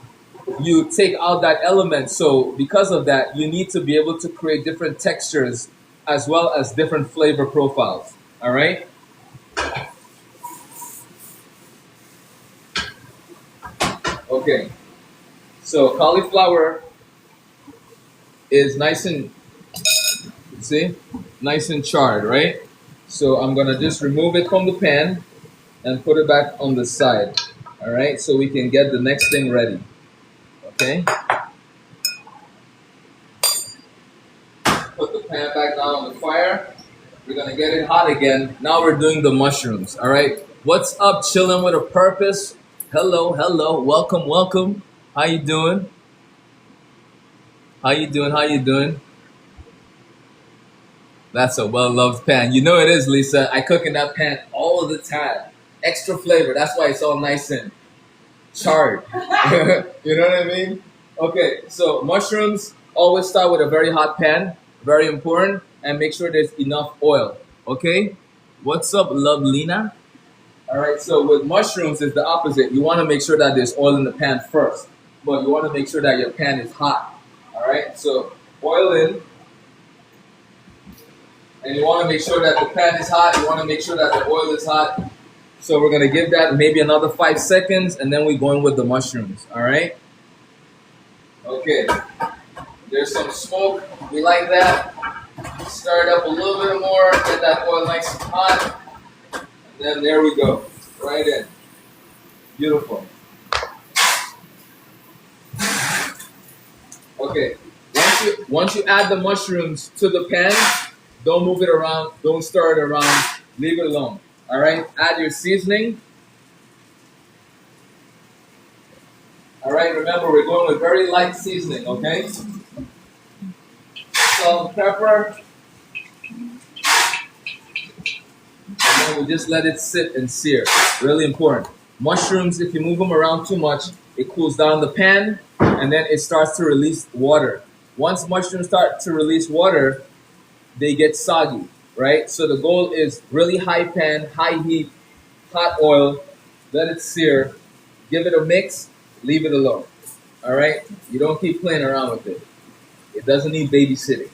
you take out that element. So because of that, you need to be able to create different textures as well as different flavor profiles. All right. Okay. So cauliflower is nice and see, nice and charred, right? So I'm gonna just remove it from the pan and put it back on the side. All right. So we can get the next thing ready. Okay. Put the pan back down on the fire. We're gonna get it hot again. Now we're doing the mushrooms. All right. What's up, chilling with a purpose? Hello, hello, welcome, welcome. How you doing? How you doing? How you doing? That's a well-loved pan. You know it is, Lisa. I cook in that pan all the time. Extra flavor. That's why it's all nice and charred. You know what I mean? Okay, so mushrooms, always start with a very hot pan. Very important. And make sure there's enough oil. Okay? What's up, love Lena? All right, so with mushrooms, it's the opposite. You want to make sure that there's oil in the pan first. But you want to make sure that your pan is hot. All right, so oil in. And you want to make sure that the pan is hot. You want to make sure that the oil is hot. So we're going to give that maybe another 5 seconds, and then we're going with the mushrooms, all right? Okay. There's some smoke. We like that. Stir it up a little bit more. Get that oil nice and hot. And then there we go. Right in. Beautiful. Okay. Once you add the mushrooms to the pan, don't move it around. Don't stir it around. Leave it alone. All right. Add your seasoning. All right. Remember, we're going with very light seasoning. Okay. Salt and pepper. And then we just let it sit and sear. Really important. Mushrooms, if you move them around too much, it cools down the pan, and then it starts to release water. Once mushrooms start to release water, they get soggy, right? So the goal is really high pan, high heat, hot oil, let it sear, give it a mix, leave it alone, all right? You don't keep playing around with it. It doesn't need babysitting,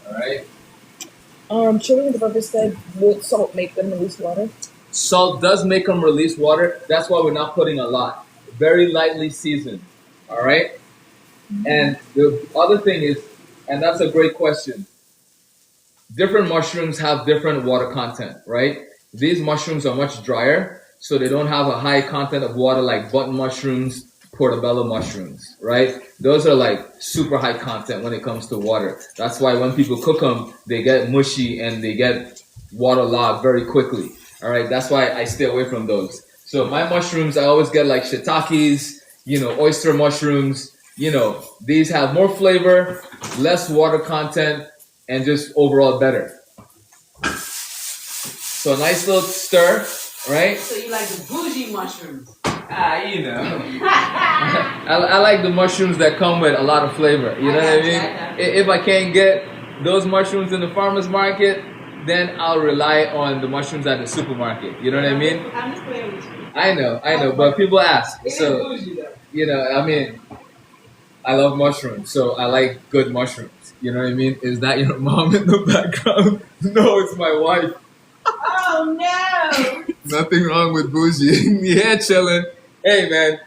all right? Children with the purpose said, would salt make them release water? Salt does make them release water. That's why we're not putting a lot. Very lightly seasoned, all right? And the other thing is, and that's a great question. Different mushrooms have different water content, right? These mushrooms are much drier, so they don't have a high content of water like button mushrooms portobello mushrooms, right? Those are like super high content when it comes to water. That's why when people cook them, they get mushy and they get waterlogged very quickly. All right, that's why I stay away from those. So my mushrooms, I always get like shiitakes, oyster mushrooms. These have more flavor, less water content, and just overall better. So a nice little stir, right? So you like the bougie mushrooms? I like the mushrooms that come with a lot of flavor. You know what I mean? If I can't get those mushrooms in the farmer's market, then I'll rely on the mushrooms at the supermarket. You know what I mean? I'm just playing with you. I know, but people ask. So, I love mushrooms, so I like good mushrooms. You know what I mean? Is that your mom in the background? No, it's my wife. Oh no! Nothing wrong with bougie. Yeah, chilling. Hey man,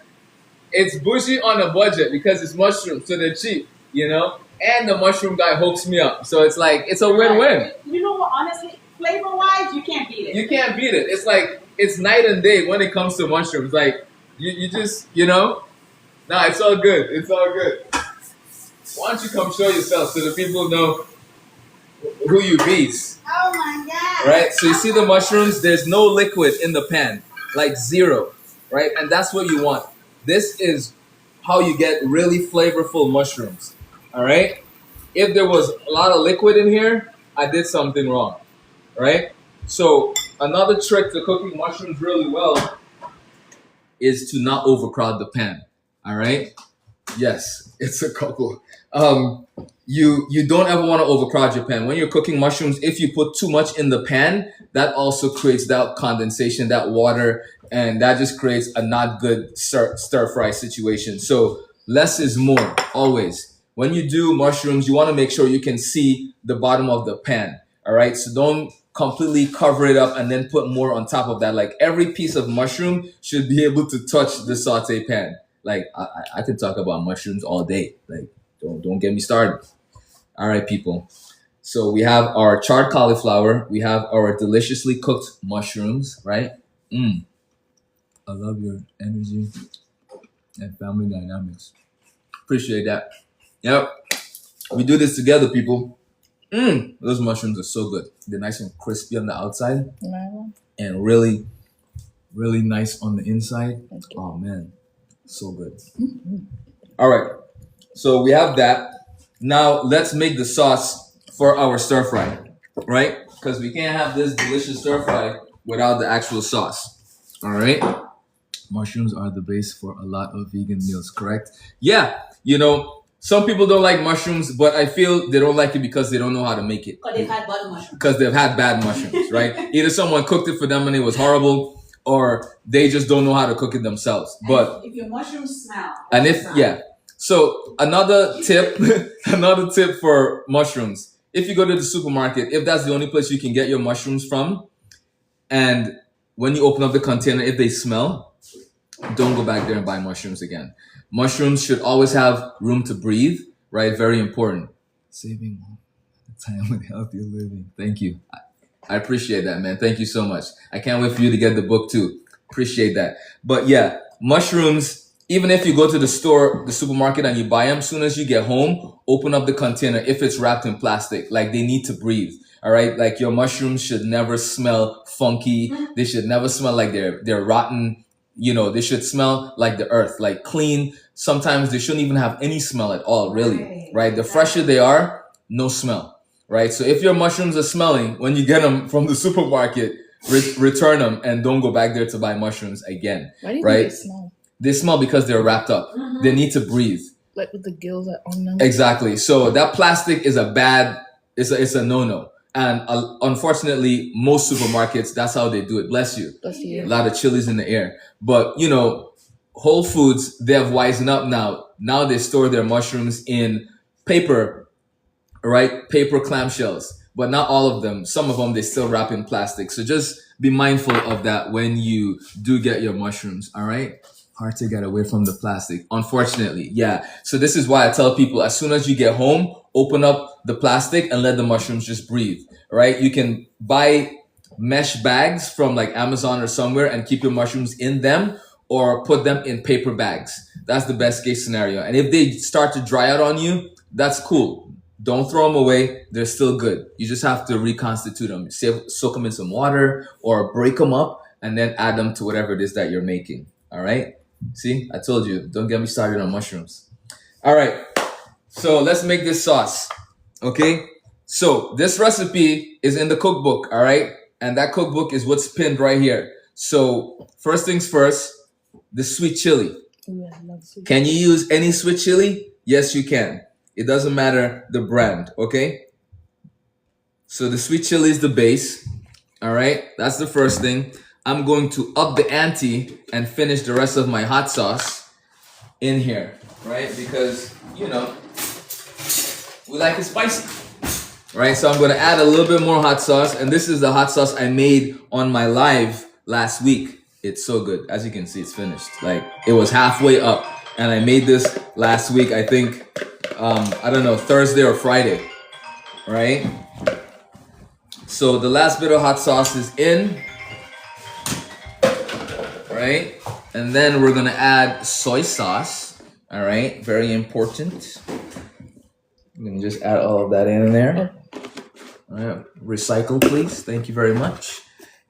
it's bougie on a budget because it's mushrooms, so they're cheap, And the mushroom guy hooks me up, so it's like it's a win-win. You know what? Honestly, flavor-wise, you can't beat it. You can't beat it. It's like it's night and day when it comes to mushrooms. Like you just Nah, it's all good. It's all good. Why don't you come show yourself so the people know who you beats? Oh my god! Right? So you see the mushrooms. There's no liquid in the pan, like zero. Right? And that's what you want. This is how you get really flavorful mushrooms. All right? If there was a lot of liquid in here, I did something wrong. Right? So another trick to cooking mushrooms really well is to not overcrowd the pan. All right? Yes, it's a couple. You don't ever want to overcrowd your pan. When you're cooking mushrooms, if you put too much in the pan, that also creates that condensation, that water, and that just creates a not good stir fry situation. So less is more, always. When you do mushrooms, you want to make sure you can see the bottom of the pan. All right, so don't completely cover it up and then put more on top of that. Like every piece of mushroom should be able to touch the saute pan. Like I can talk about mushrooms all day. Like don't get me started. All right, people. So we have our charred cauliflower. We have our deliciously cooked mushrooms, right? I love your energy and family dynamics. Appreciate that. Yep. We do this together, people. Those mushrooms are so good. They're nice and crispy on the outside and really, really nice on the inside. Oh, man. So good. All right. So we have that. Now let's make the sauce for our stir fry, right? Because we can't have this delicious stir fry without the actual sauce. All right. Mushrooms are the base for a lot of vegan meals, correct? Yeah. Some people don't like mushrooms, but I feel they don't like it because they don't know how to make it. Because they've had bad mushrooms. Because they've had bad mushrooms, right? Either someone cooked it for them and it was horrible, or they just don't know how to cook it themselves. But if your mushrooms smell, So another tip for mushrooms. If you go to the supermarket, if that's the only place you can get your mushrooms from, and when you open up the container, if they smell, don't go back there and buy mushrooms again. Mushrooms should always have room to breathe, right? Very important. Saving time with healthier living. Thank you. I appreciate that, man. Thank you so much. I can't wait for you to get the book too. Appreciate that. But yeah, mushrooms, even if you go to the store, the supermarket, and you buy them, as soon as you get home, open up the container if it's wrapped in plastic. Like, they need to breathe. All right? Like, your mushrooms should never smell funky. They should never smell like they're rotten. They should smell like the earth, like clean. Sometimes they shouldn't even have any smell at all, really. Right? The fresher they are, no smell. Right? So if your mushrooms are smelling when you get them from the supermarket, return them and don't go back there to buy mushrooms again. Why do you right? think they smell? They smell because they're wrapped up. They need to breathe. Like with the gills on them? Exactly. So that plastic is it's a no-no. And unfortunately, most supermarkets, that's how they do it. Bless you. Bless you. A lot of chilies in the air. But, Whole Foods, they have wisened up now. Now they store their mushrooms in paper, right? Paper clamshells. But not all of them. Some of them, they still wrap in plastic. So just be mindful of that when you do get your mushrooms, all right? Hard to get away from the plastic, unfortunately. Yeah. So this is why I tell people, as soon as you get home, open up the plastic and let the mushrooms just breathe, right? You can buy mesh bags from like Amazon or somewhere and keep your mushrooms in them, or put them in paper bags. That's the best case scenario. And if they start to dry out on you, that's cool. Don't throw them away. They're still good. You just have to reconstitute them. Soak them in some water or break them up and then add them to whatever it is that you're making. All right? See, I told you, don't get me started on mushrooms. All right. So let's make this sauce. Okay? So this recipe is in the cookbook, all right? And that cookbook is what's pinned right here. So first things first, the sweet chili. Yeah, I love sweet. Can you use any sweet chili? Yes, you can. It doesn't matter the brand, okay? So the sweet chili is the base, all right? That's the first thing. I'm going to up the ante and finish the rest of my hot sauce in here, right? Because, you know, we like it spicy, right? So I'm going to add a little bit more hot sauce. And this is the hot sauce I made on my live last week. It's so good. As you can see, it's finished. Like, it was halfway up. And I made this last week, I think, I don't know, Thursday or Friday, right? So the last bit of hot sauce is in, right? And then we're gonna add soy sauce, all right? Very important. I'm gonna just add all of that in there. All right, recycle, please. Thank you very much.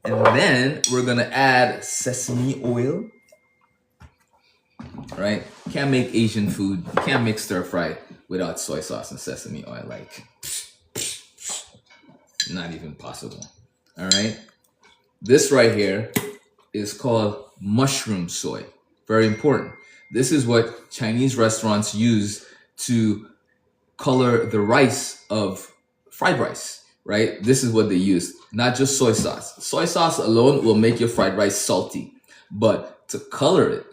And then we're gonna add sesame oil. Right? Can't make Asian food. Can't make stir fry without soy sauce and sesame oil. Like, not even possible. All right? This right here is called mushroom soy. Very important. This is what Chinese restaurants use to color the rice of fried rice, right? This is what they use, not just soy sauce. Soy sauce alone will make your fried rice salty, but to color it,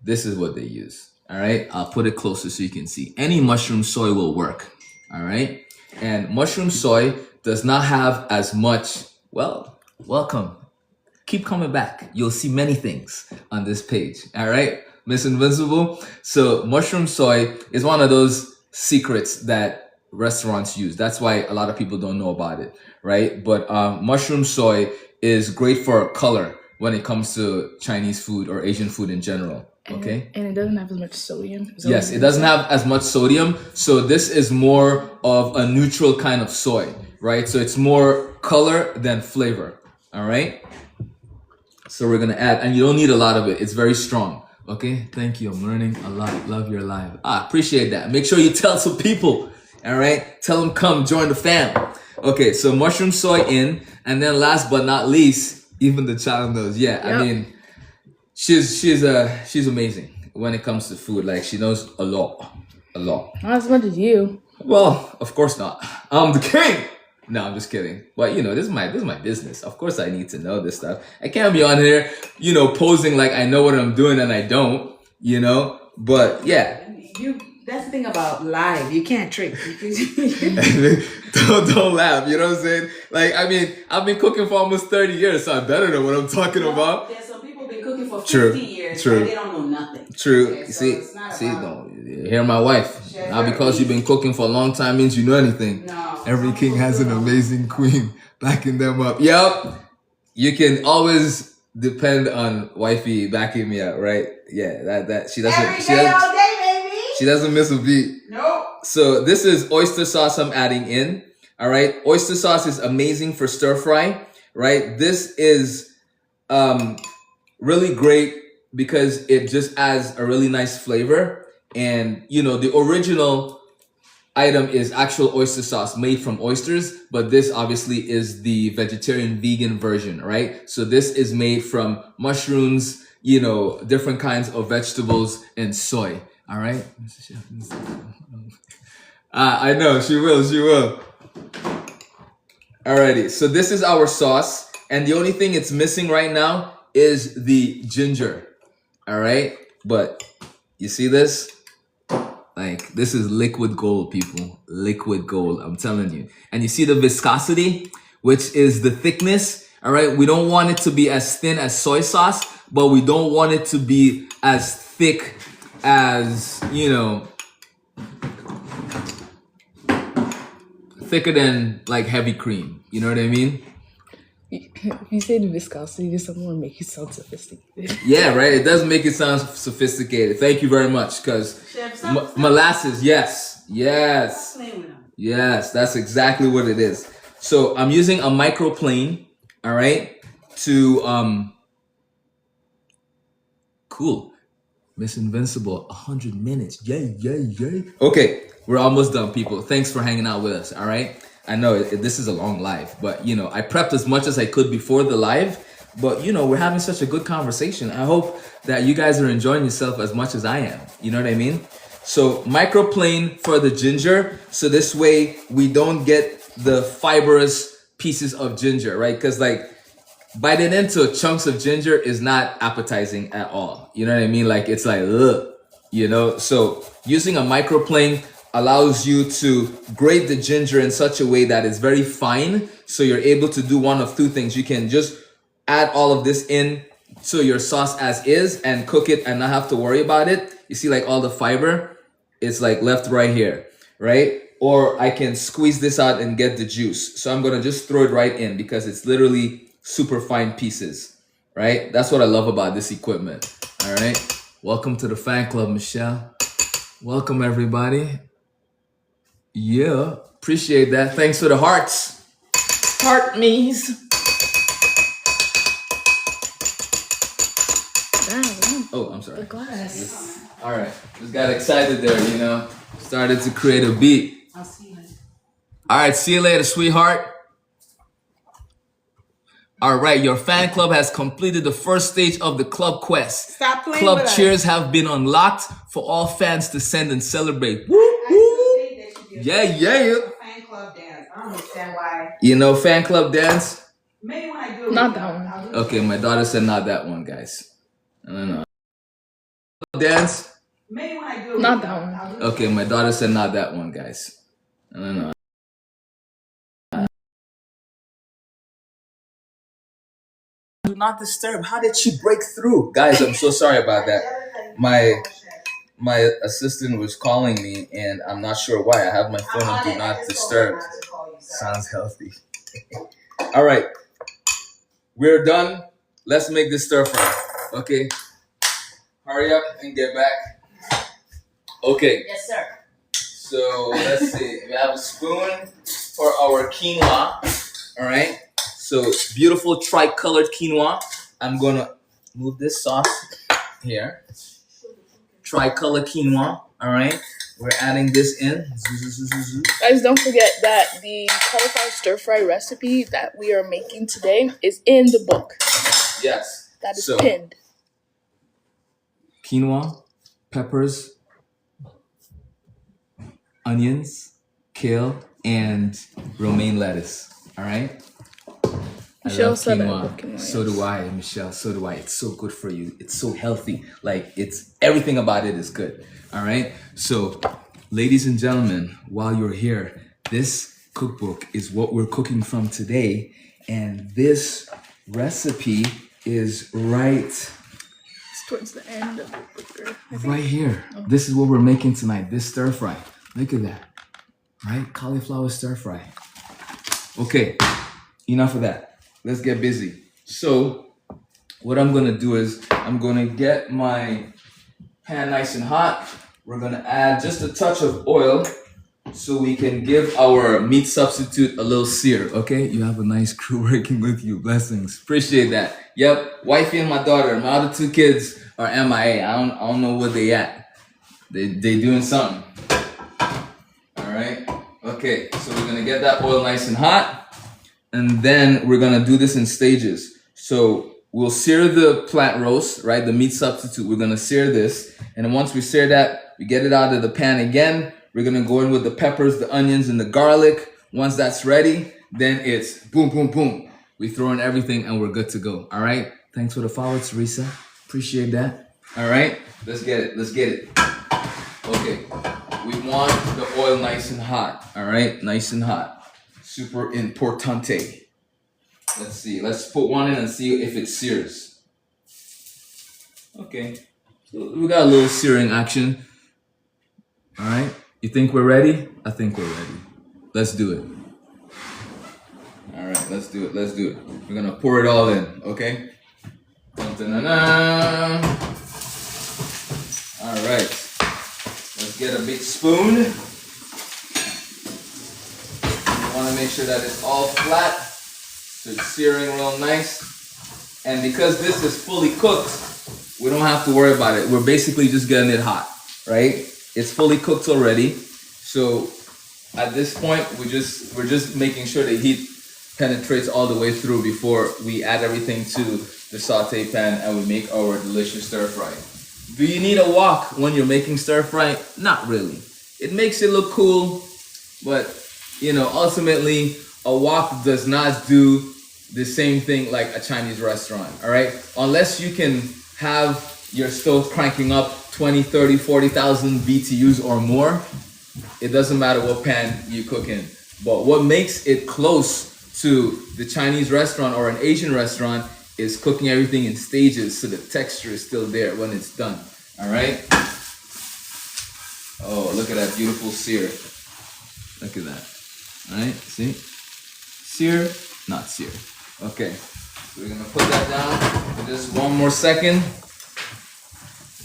this is what they use. All right. I'll put it closer so you can see. Any mushroom soy will work. All right. And mushroom soy does not have as much. Well, welcome. Keep coming back. You'll see many things on this page. All right. Miss Invincible. So mushroom soy is one of those secrets that restaurants use. That's why a lot of people don't know about it. Right. But mushroom soy is great for color when it comes to Chinese food or Asian food in general. Okay. And it doesn't have as much sodium. Yes, it doesn't have as much sodium. So this is more of a neutral kind of soy, right? So it's more color than flavor. All right. So we're going to add, and you don't need a lot of it. It's very strong. Okay. Thank you. I'm learning a lot. Love your live. Appreciate that. Make sure you tell some people. All right. Tell them come join the fam. Okay. So mushroom soy in. And then last but not least, even the child knows. Yeah. Yep. I mean, she's amazing when it comes to food. Like, she knows a lot. Not as much as you. Well, of course not. I'm the king. No, I'm just kidding. But you know, this is my business. Of course I need to know this stuff. I can't be on here, you know, posing like I know what I'm doing and I don't, you know. But yeah. That's the thing about live. You can't trick. don't laugh. You know what I'm saying? Like, I mean, I've been cooking for almost 30 years, so I better know what I'm talking about. There's some people been cooking for 50 years and they don't know nothing. True. Okay, so don't hear my wife. Not because you've been cooking for a long time means you know anything. No. Every king has an amazing queen backing them up. Yep. You can always depend on wifey backing me up, right? Yeah, that she doesn't. Every day, all day, baby. She doesn't miss a beat. Nope. So this is oyster sauce I'm adding in. All right. Oyster sauce is amazing for stir fry, right? This is really great because it just adds a really nice flavor. And, you know, the original item is actual oyster sauce made from oysters, but this obviously is the vegetarian vegan version, right? So this is made from mushrooms, you know, different kinds of vegetables and soy. All right. I know she will. Alrighty. So this is our sauce. And the only thing it's missing right now is the ginger. All right. But you see this? Like, this is liquid gold, people. Liquid gold. I'm telling you. And you see the viscosity, which is the thickness. All right. We don't want it to be as thin as soy sauce, but we don't want it to be as thick as, you know, thicker than like heavy cream. You know what I mean? If you say the viscosity, someone make it sound sophisticated. Yeah, right. It does make it sound sophisticated. Thank you very much. Because Chef, molasses, yes, yes, yes. That's exactly what it is. So I'm using a microplane. All right, to cool. Miss Invincible, 100 minutes. Yay, yay, yay. Okay, we're almost done, people. Thanks for hanging out with us, all right? I know this is a long live, but, you know, I prepped as much as I could before the live, but, you know, we're having such a good conversation. I hope that you guys are enjoying yourself as much as I am. You know what I mean? So, microplane for the ginger, so this way we don't get the fibrous pieces of ginger, right? Because, like, biting into chunks of ginger is not appetizing at all. You know what I mean? Like, it's like, ugh, you know? So using a microplane allows you to grate the ginger in such a way that it's very fine. So you're able to do one of two things. You can just add all of this in to your sauce as is and cook it and not have to worry about it. You see, like, all the fiber, it's like left right here, right? Or I can squeeze this out and get the juice. So I'm gonna just throw it right in because it's literally super fine pieces, right? That's what I love about this equipment. All right. Welcome to the fan club, Michelle. Welcome, everybody. Yeah, appreciate that. Thanks for the hearts. Heart me's. Oh, I'm sorry. The glass. All right. Just got excited there, you know. Started to create a beat. I'll see you later. All right. See you later, sweetheart. All right, your fan club has completed the first stage of the club quest. Stop playing Club with us. cheers have been unlocked for all fans to send and celebrate. Woo, woo. Yeah, yeah. Fan club dance. I don't understand why. You know, fan club dance? Maybe when I do it. Not that one. Okay, my daughter said not that one, guys. I don't know. Dance? Maybe when I do it. Not that one. Okay, my daughter said not that one, guys. I don't know. Do not disturb. How did she break through? Guys, I'm so sorry about that. My assistant was calling me and I'm not sure why. I have my phone on do not disturb. Sounds healthy. All right. We're done. Let's make this stir fry. Okay. Hurry up and get back. Okay. Yes, sir. So let's see. We have a spoon for our quinoa. All right. So beautiful tri-colored quinoa. I'm gonna move this sauce here. Tri-color quinoa. All right. We're adding this in. Guys, don't forget that the cauliflower stir fry recipe that we are making today is in the book. Yes. That is So, pinned. Quinoa, peppers, onions, kale, and romaine lettuce. All right. Michelle I love said I quinoa. love quinoa, So yes. do I, Michelle. So do I. It's so good for you. It's so healthy. Like, it's everything about it is good. All right. So, ladies and gentlemen, while you're here, this cookbook is what we're cooking from today, and this recipe is right It's towards the end of the burger. right here. This is what we're making tonight. This stir fry. Look at that. Right? Cauliflower stir fry. Okay. Enough of that. Let's get busy. So, what I'm going to do is I'm going to get my pan nice and hot. We're going to add just a touch of oil so we can give our meat substitute a little sear. Okay? You have a nice crew working with you. Blessings. Appreciate that. Yep. Wifey and my daughter. My other two kids are MIA. I don't know where they at. They doing something. All right. Okay. So we're going to get that oil nice and hot. And then we're gonna do this in stages. So we'll sear the plant roast, right? The meat substitute. We're gonna sear this. And then once we sear that, we get it out of the pan again. We're gonna go in with the peppers, the onions, and the garlic. Once that's ready, then it's boom, boom, boom. We throw in everything and we're good to go. All right. Thanks for the follow, Teresa. Appreciate that. All right. Let's get it. Let's get it. Okay. We want the oil nice and hot. All right. Nice and hot. Super importante. Let's see. Let's put one in and see if it sears. Okay. So we got a little searing action. All right. You think we're ready? I think we're ready. Let's do it. All right. Let's do it. Let's do it. We're gonna pour it all in, okay? Dun-dun-dun-dun. All right. Let's get a big spoon. You want to make sure that it's all flat, so it's searing real nice. And because this is fully cooked, we don't have to worry about it. We're basically just getting it hot, right? It's fully cooked already. So at this point, we're just making sure the heat penetrates all the way through before we add everything to the saute pan and we make our delicious stir fry. Do you need a wok when you're making stir fry? Not really. It makes it look cool, but you know, ultimately a wok does not do the same thing like a Chinese restaurant, all right? Unless you can have your stove cranking up 20, 30, 40,000 BTUs or more, it doesn't matter what pan you cook in. But what makes it close to the Chinese restaurant or an Asian restaurant is cooking everything in stages so the texture is still there when it's done. All right? Oh, look at that beautiful sear. Look at that. All right, see? Sear, not sear. Okay, so we're gonna put that down for just one more second.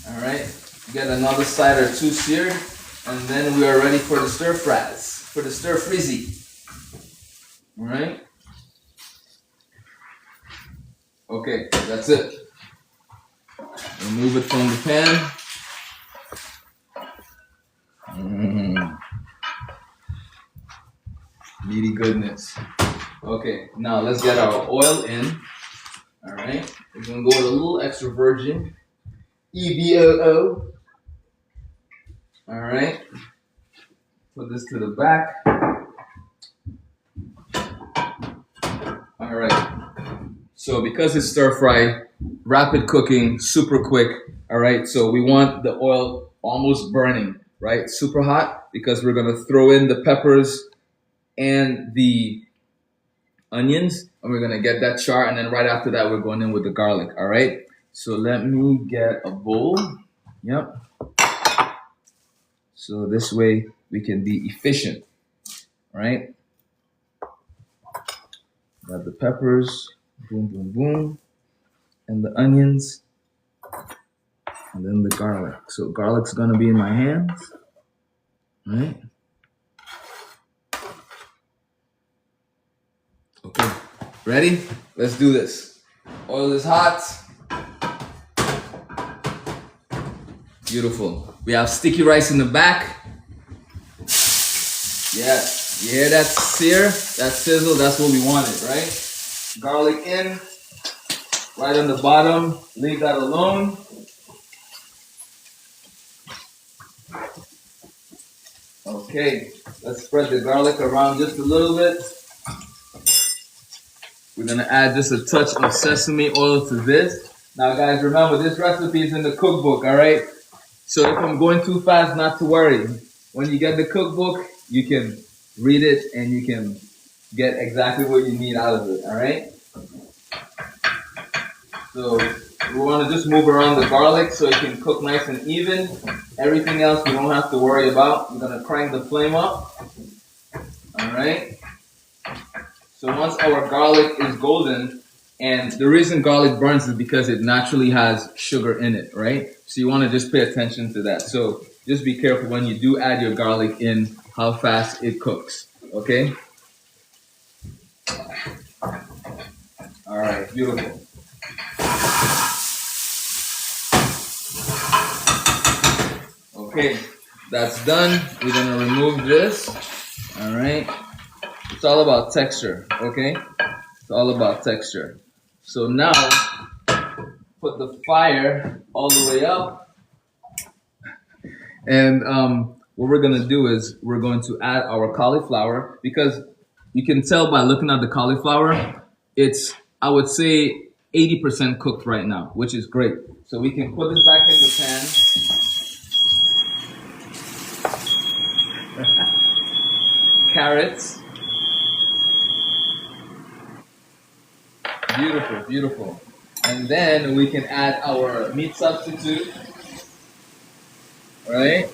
All right, get another side or two seared, and then we are ready for the stir fries, for the stir frizzy. All right. Okay, that's it. Remove it from the pan. Meaty goodness. Okay, now let's get our oil in. All right, we're gonna go with a little extra virgin. EVOO. All right, put this to the back. All right. So because it's stir fry, rapid cooking, super quick. All right. So we want the oil almost burning, right? Super hot because we're gonna throw in the peppers and the onions, and we're gonna get that char, and then right after that we're going in with the garlic. All right, so let me get a bowl. Yep, so this way we can be efficient. Right, got the peppers, boom boom boom, and the onions, and then the garlic. So garlic's gonna be in my hands. Right. Okay, ready? Let's do this. Oil is hot. Beautiful. We have sticky rice in the back. Yes, you hear that sear, that sizzle? That's what we wanted, right? Garlic in, right on the bottom. Leave that alone. Okay, let's spread the garlic around just a little bit. We're gonna add just a touch of sesame oil to this. Now guys, remember this recipe is in the cookbook, all right? So if I'm going too fast, not to worry. When you get the cookbook, you can read it and you can get exactly what you need out of it, all right? So we wanna just move around the garlic so it can cook nice and even. Everything else we don't have to worry about. We're gonna crank the flame up, all right? So once our garlic is golden, and the reason garlic burns is because it naturally has sugar in it, right? So you want to just pay attention to that. So just be careful when you do add your garlic in, how fast it cooks, okay? All right, beautiful. Okay, that's done. We're gonna remove this, all right? It's all about texture, okay? It's all about texture. So now, put the fire all the way up. And what we're gonna do is we're going to add our cauliflower, because you can tell by looking at the cauliflower, it's, I would say, 80% cooked right now, which is great. So we can put this back in the pan. Carrots. Beautiful, beautiful. And then we can add our meat substitute, right?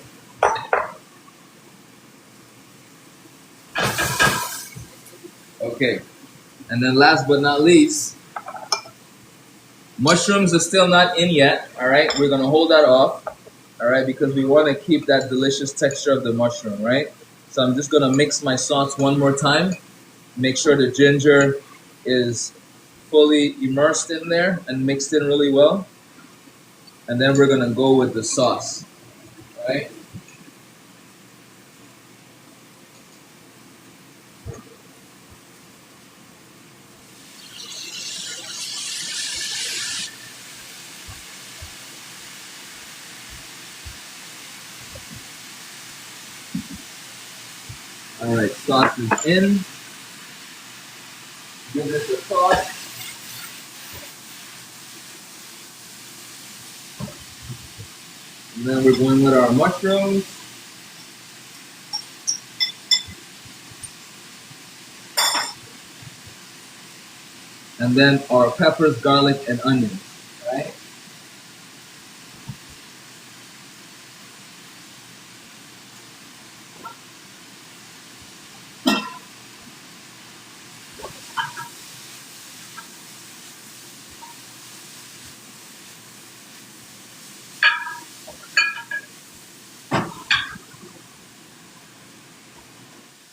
Okay, And then last but not least, mushrooms are still not in yet. All right, we're gonna hold that off. All right, because we want to keep that delicious texture of the mushroom, right? So I'm just gonna mix my sauce one more time. Make sure the ginger is fully immersed in there and mixed in really well. And then we're gonna go with the sauce, right? All right, sauce is in. Give this a sauce. And then we're going with our mushrooms. And then our peppers, garlic, and onions, right?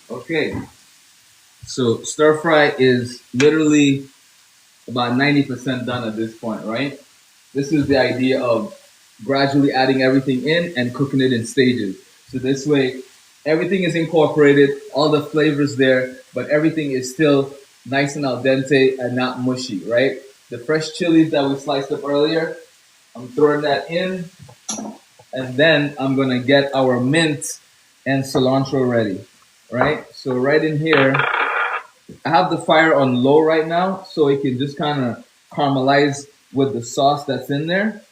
Okay, so stir fry is literally about 90% done at this point, right? This is the idea of gradually adding everything in and cooking it in stages. So this way, everything is incorporated, all the flavors there, but everything is still nice and al dente and not mushy, right? The fresh chilies that we sliced up earlier, I'm throwing that in, and then I'm gonna get our mint and cilantro ready, right? So right in here, I have the fire on low right now, so it can just kind of caramelize with the sauce that's in there,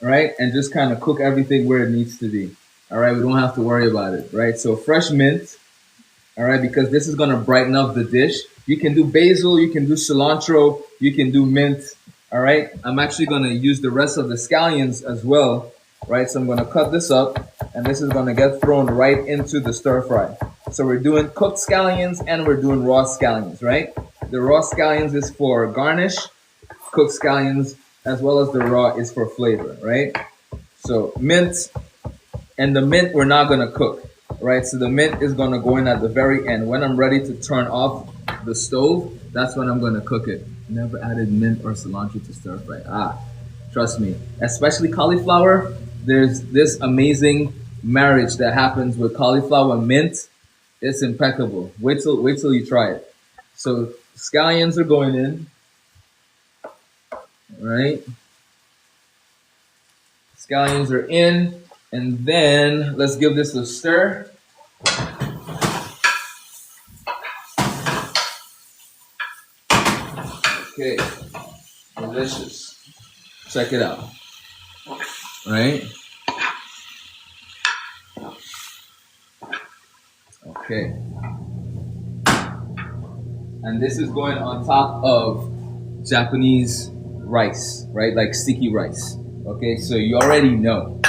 right? And just kind of cook everything where it needs to be. All right, we don't have to worry about it, right? So fresh mint, all right, because this is gonna brighten up the dish. You can do basil, you can do cilantro, you can do mint, all right? I'm actually gonna use the rest of the scallions as well, right? So I'm gonna cut this up, and this is gonna get thrown right into the stir fry. So we're doing cooked scallions and we're doing raw scallions, right? The raw scallions is for garnish, cooked scallions as well as the raw is for flavor, right? So mint, and the mint we're not gonna cook, right? So the mint is gonna go in at the very end. When I'm ready to turn off the stove, that's when I'm gonna cook it. Never added mint or cilantro to stir fry. Trust me, especially cauliflower, there's this amazing marriage that happens with cauliflower and mint. It's impeccable. Wait till you try it. So scallions are going in, right? Scallions are in, and then let's give this a stir. Okay, delicious. Check it out, right? Okay. And this is going on top of Japanese rice, right? Like sticky rice. Okay, so you already know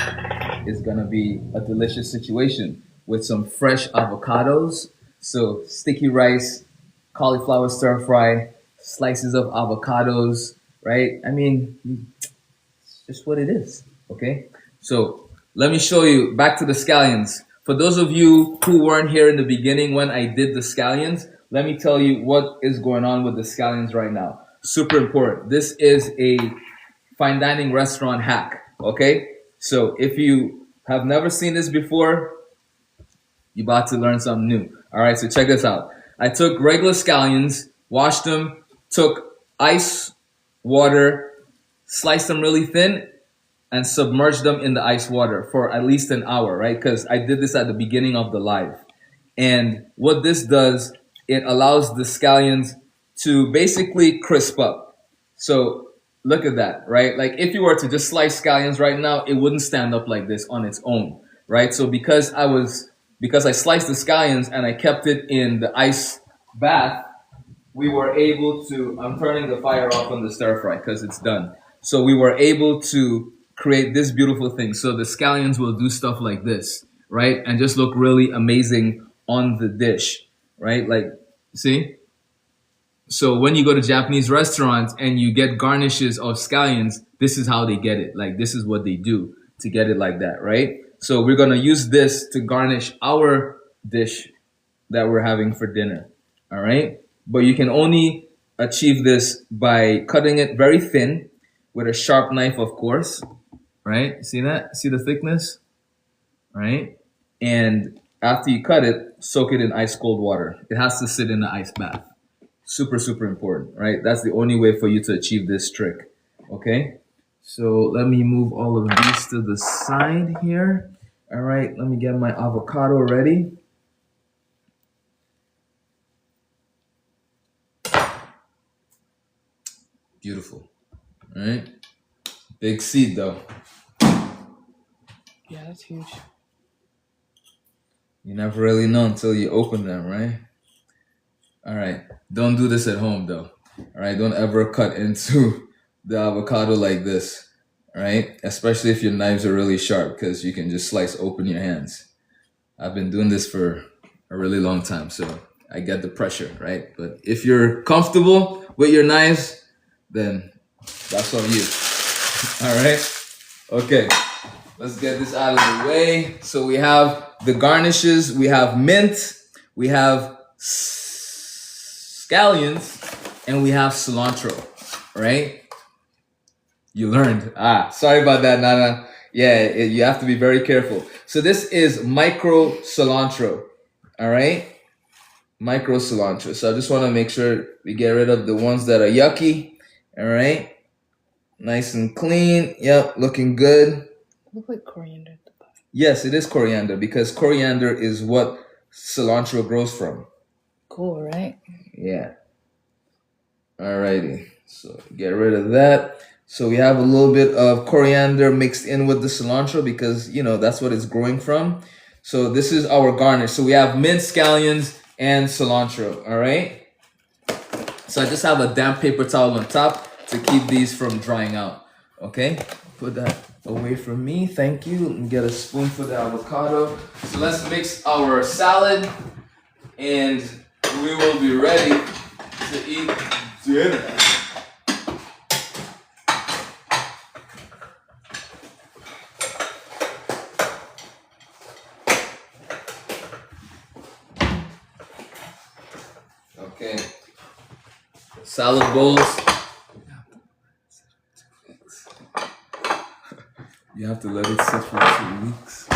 it's gonna be a delicious situation with some fresh avocados. So sticky rice, cauliflower stir fry, slices of avocados, right? I mean, it's just what it is. Okay, so let me show you back to the scallions. For those of you who weren't here in the beginning when I did the scallions, let me tell you what is going on with the scallions right now. Super important. This is a fine dining restaurant hack, okay? So if you have never seen this before, you're about to learn something new. All right, so check this out. I took regular scallions, washed them, took ice, water, sliced them really thin, and submerged them in the ice water for at least an hour, right? Because I did this at the beginning of the live. And what this does, it allows the scallions to basically crisp up. So look at that, right? Like if you were to just slice scallions right now, it wouldn't stand up like this on its own, right? So because I sliced the scallions and I kept it in the ice bath, we were able to, I'm turning the fire off on the stir fry because it's done. So we were able to create this beautiful thing. So the scallions will do stuff like this, right? And just look really amazing on the dish, right? Like, see? So when you go to Japanese restaurants and you get garnishes of scallions, this is how they get it. Like this is what they do to get it like that, right? So we're gonna use this to garnish our dish that we're having for dinner. All right. But you can only achieve this by cutting it very thin with a sharp knife, of course. Right? See that? See the thickness? Right? And after you cut it, soak it in ice cold water. It has to sit in the ice bath. Super, super important, right? That's the only way for you to achieve this trick. Okay? So let me move all of these to the side here. All right, let me get my avocado ready. Beautiful. All right? Big seed though. Yeah, that's huge. You never really know until you open them, right? All right. Don't do this at home though. All right. Don't ever cut into the avocado like this. All right. Especially if your knives are really sharp because you can just slice open your hands. I've been doing this for a really long time, so I get the pressure, right? But if you're comfortable with your knives, then that's on you. All right. Okay. Let's get this out of the way. So we have the garnishes. We have mint. We have scallions, and we have cilantro, right? You learned. Sorry about that, Nana. Yeah, you have to be very careful. So this is micro cilantro, all right? Micro cilantro. So I just want to make sure we get rid of the ones that are yucky, all right? Nice and clean. Yep, looking good. Look like coriander at the bottom. Yes, it is coriander because coriander is what cilantro grows from. Cool, right? Yeah. Alrighty. So get rid of that. So we have a little bit of coriander mixed in with the cilantro because, you know, that's what it's growing from. So this is our garnish. So we have mint, scallions, and cilantro. All right. So I just have a damp paper towel on top to keep these from drying out. Okay. Put that away from me. Thank you. And get a spoon for the avocado. So let's mix our salad and we will be ready to eat dinner. Okay. Salad bowls. You have to let it sit for 2 weeks.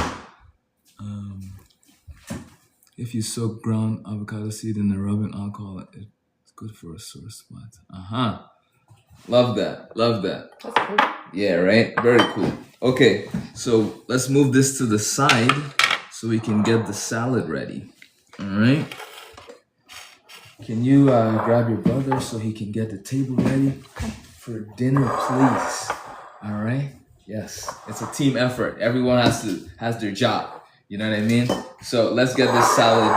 If you soak ground avocado seed in the rubbing alcohol, it's good for a sore spot. Love that. Love that. That's cool. Yeah, right? Very cool. Okay, so let's move this to the side so we can get the salad ready. All right. Can you grab your brother so he can get the table ready for dinner, please? All right. Yes, it's a team effort. Everyone has their job. You know what I mean? So let's get this salad.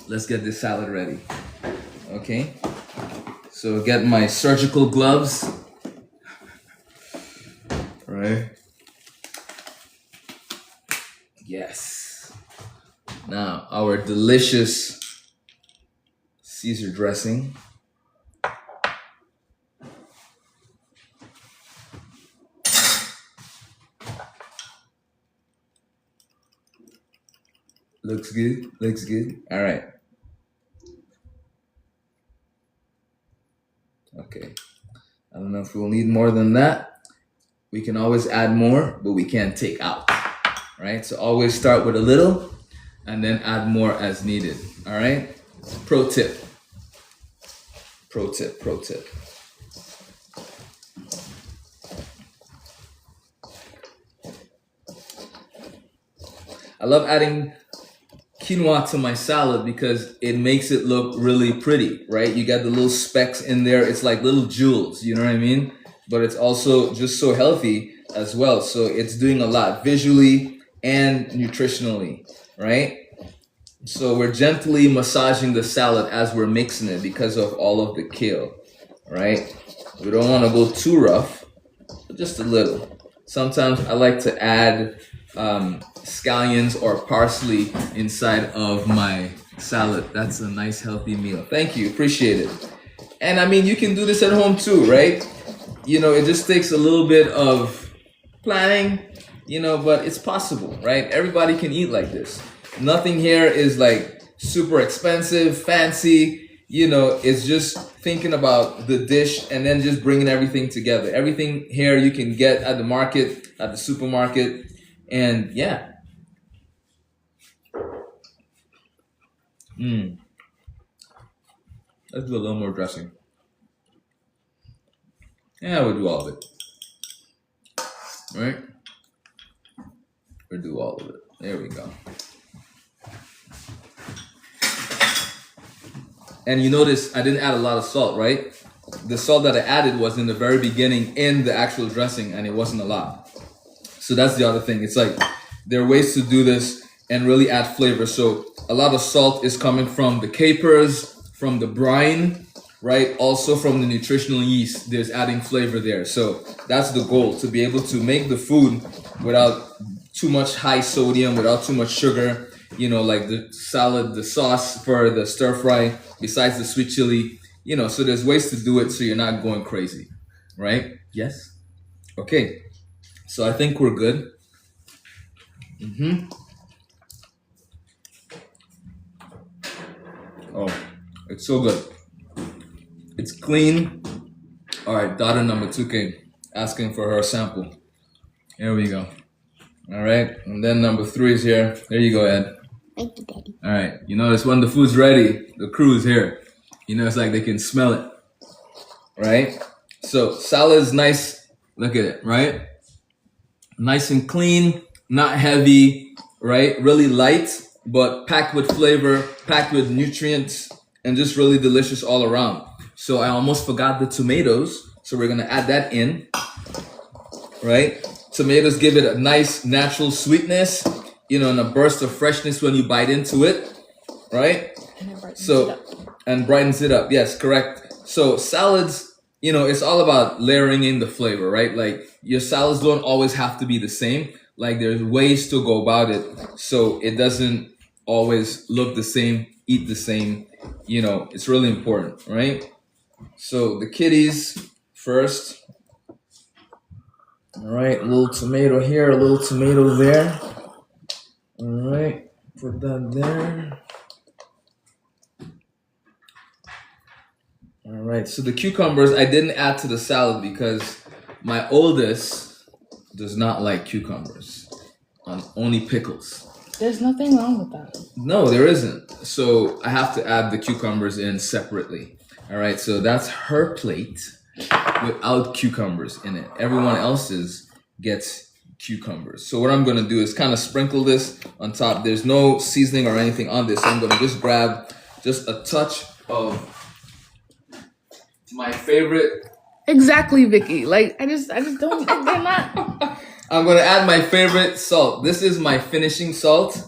Let's get this salad ready. Okay. So get my surgical gloves. All right. Yes. Now our delicious Caesar dressing. Looks good. Looks good. All right. Okay. I don't know if we'll need more than that. We can always add more, but we can't take out. Right? So always start with a little and then add more as needed. All right? Pro tip. Pro tip. Pro tip. I love adding quinoa to my salad because it makes it look really pretty, right? You got the little specks in there. It's like little jewels, you know what I mean? But it's also just so healthy as well. So it's doing a lot visually and nutritionally, right? So we're gently massaging the salad as we're mixing it because of all of the kale, right? We don't want to go too rough, but just a little. Sometimes I like to add scallions or parsley inside of my salad. That's a nice healthy meal. Thank you, appreciate it. And I mean, you can do this at home too, right? It just takes a little bit of planning, but it's possible, right? Everybody can eat like this. Nothing here is like super expensive, fancy. It's just thinking about the dish and then just bringing everything together. Everything here you can get at the market, at the supermarket, and yeah. Let's do a little more dressing. Yeah, we'll do all of it. Right? We'll do all of it. There we go. And you notice I didn't add a lot of salt, right? The salt that I added was in the very beginning in the actual dressing, and it wasn't a lot. So that's the other thing. It's like there are ways to do this and really add flavor. So a lot of salt is coming from the capers, from the brine, right? Also from the nutritional yeast, there's adding flavor there. So that's the goal, to be able to make the food without too much high sodium, without too much sugar, like the salad, the sauce for the stir fry, besides the sweet chili, so there's ways to do it so you're not going crazy, right? Yes? Okay, so I think we're good. Oh, it's so good. It's clean. All right, daughter number 2K asking for her sample. Here we go. All right, and then number 3 is here. There you go, Ed. Thank you, Daddy. All right, you notice when the food's ready, the crew is here. It's like they can smell it, right? So salad is nice. Look at it, right? Nice and clean, not heavy, right? Really light, but packed with flavor, packed with nutrients, and just really delicious all around. So I almost forgot the tomatoes, so we're gonna add that in, right? Tomatoes give it a nice natural sweetness, and a burst of freshness when you bite into it, right? And brightens it up. Yes, correct. So salads, it's all about layering in the flavor, right? Like your salads don't always have to be the same. Like there's ways to go about it so it doesn't always look the same, eat the same. It's really important, right? So the kitties first. All right, a little tomato here, a little tomato there. All right, put that there. All right, so the cucumbers I didn't add to the salad because my oldest does not like cucumbers, only pickles. There's nothing wrong with that. No, there isn't. So I have to add the cucumbers in separately. All right, so that's her plate without cucumbers in it. Everyone else's gets cucumbers. So what I'm gonna do is kind of sprinkle this on top. There's no seasoning or anything on this. So I'm gonna just grab just a touch of my favorite. Exactly, Vicky. Like I just don't. They're not. I'm gonna add my favorite salt. This is my finishing salt.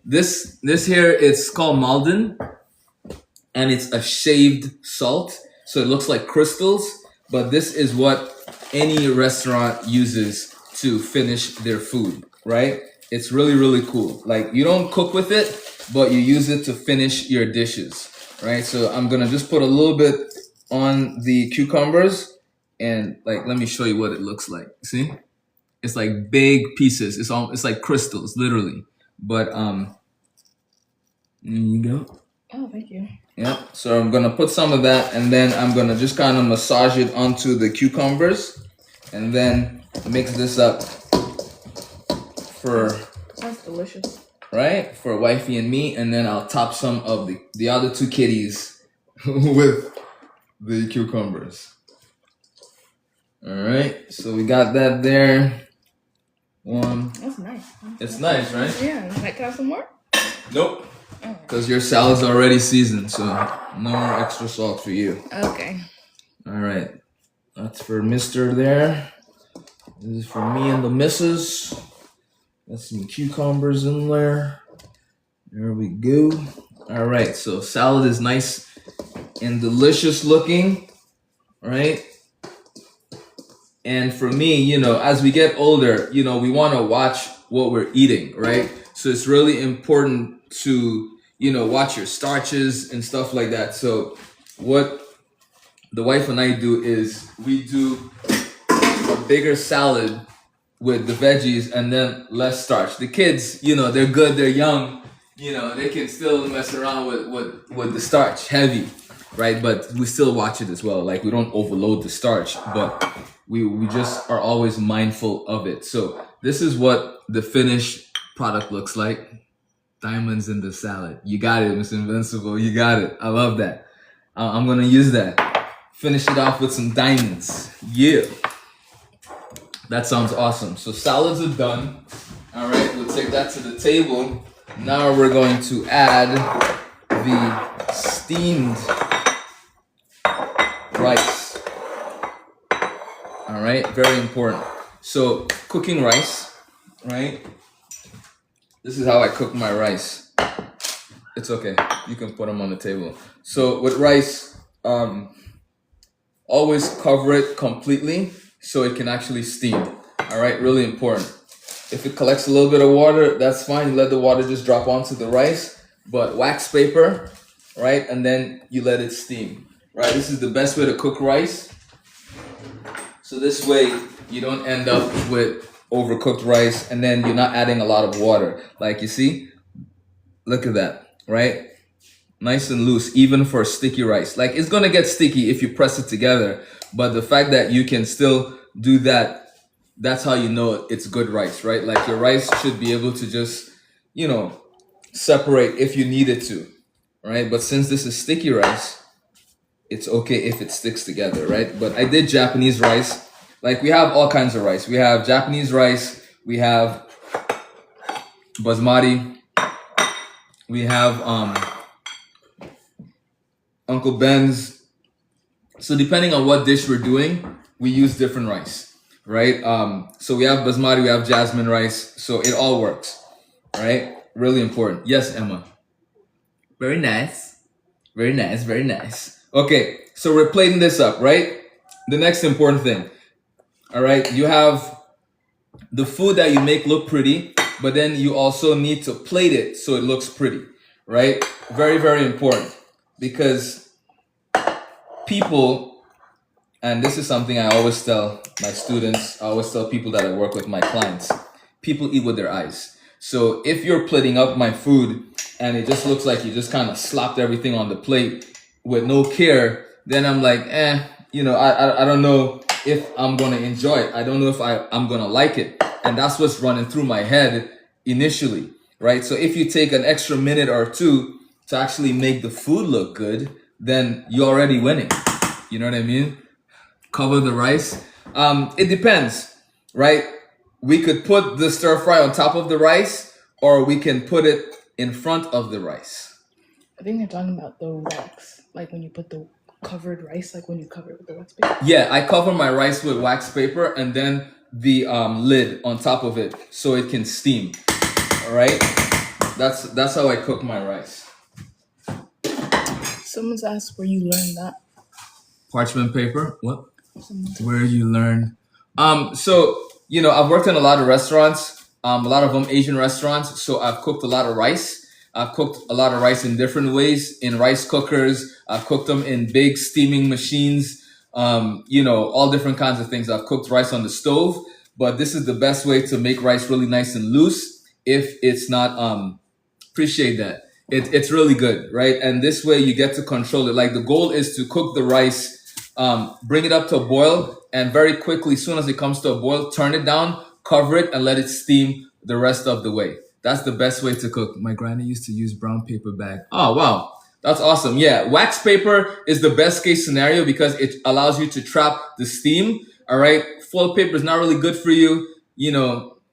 This here, it's called Malden, and it's a shaved salt, so it looks like crystals. But this is what any restaurant uses to finish their food, right? It's really, really cool. Like you don't cook with it, but you use it to finish your dishes, right? So I'm gonna just put a little bit on the cucumbers, and like let me show you what it looks like. See? It's like big pieces. It's like crystals, literally. But there you go. Oh, thank you. Yeah. So I'm gonna put some of that, and then I'm gonna just kind of massage it onto the cucumbers, and then mix this up for. That's delicious. Right, for wifey and me, and then I'll top some of the other 2 kitties with the cucumbers. All right. So we got that there. One. That's nice. It's nice, right? Yeah. Like, can I have some more? Nope. Because your salad's already seasoned, so no more extra salt for you. Okay. All right. That's for Mr. there. This is for me and the missus. Got some cucumbers in there. There we go. All right. So salad is nice and delicious looking, right? And for me, as we get older, we want to watch what we're eating, right? So it's really important to, watch your starches and stuff like that. So what the wife and I do is we do a bigger salad with the veggies and then less starch. The kids, they're good, they're young, they can still mess around with the starch heavy, right? But we still watch it as well. Like we don't overload the starch, but we just are always mindful of it. So this is what the finished product looks like. Diamonds in the salad. You got it, Miss Invincible. You got it. I love that. I'm gonna use that. Finish it off with some diamonds. Yeah. That sounds awesome. So salads are done. All right, we'll take that to the table. Now we're going to add the steamed rice. All right, very important. So cooking rice, right? This is how I cook my rice. It's okay. You can put them on the table. So with rice, always cover it completely so it can actually steam. All right, really important. If it collects a little bit of water, that's fine. You let the water just drop onto the rice, but wax paper, right? And then you let it steam, right? This is the best way to cook rice. So this way you don't end up with overcooked rice and then you're not adding a lot of water. Like you see, look at that, right? Nice and loose, even for sticky rice. Like it's gonna get sticky if you press it together, but the fact that you can still do that, that's how you know it's good rice, right? Like your rice should be able to just, separate if you need it to, right? But since this is sticky rice, it's okay if it sticks together, right? But I did Japanese rice. Like we have all kinds of rice. We have Japanese rice, we have basmati, we have Uncle Ben's. So depending on what dish we're doing, we use different rice, right? So we have basmati, we have jasmine rice, so it all works, right? Really important. Yes, Emma. Very nice. Very nice, very nice. Okay, so we're plating this up, right? The next important thing, all right? You have the food that you make look pretty, but then you also need to plate it so it looks pretty, right? Very, very important because people, and this is something I always tell my students, I always tell people that I work with, my clients, people eat with their eyes. So if you're plating up my food and it just looks like you just kind of slopped everything on the plate with no care, then I'm like, I don't know if I'm going to enjoy it. I don't know if I'm going to like it. And that's what's running through my head initially, right? So if you take an extra minute or two to actually make the food look good, then you're already winning. You know what I mean? Cover the rice. It depends, right? We could put the stir fry on top of the rice, or we can put it in front of the rice. I think they're talking about the wax, like when you put the covered rice, like when you cover it with the wax paper. Yeah, I cover my rice with wax paper and then the lid on top of it so it can steam. All right, that's how I cook my rice. Someone's asked where you learned that. Parchment paper. What? Where you learn? So I've worked in a lot of restaurants. A lot of them Asian restaurants. So I've cooked a lot of rice. I've cooked a lot of rice in different ways, in rice cookers. I've cooked them in big steaming machines. All different kinds of things. I've cooked rice on the stove, but this is the best way to make rice really nice and loose. If it's not, appreciate that. It's really good, right? And this way you get to control it. Like the goal is to cook the rice, bring it up to a boil, and very quickly, as soon as it comes to a boil, turn it down, cover it, and let it steam the rest of the way. That's the best way to cook. My granny used to use brown paper bag. Oh, wow. That's awesome. Yeah, wax paper is the best case scenario because it allows you to trap the steam. All right. Foil paper is not really good for you,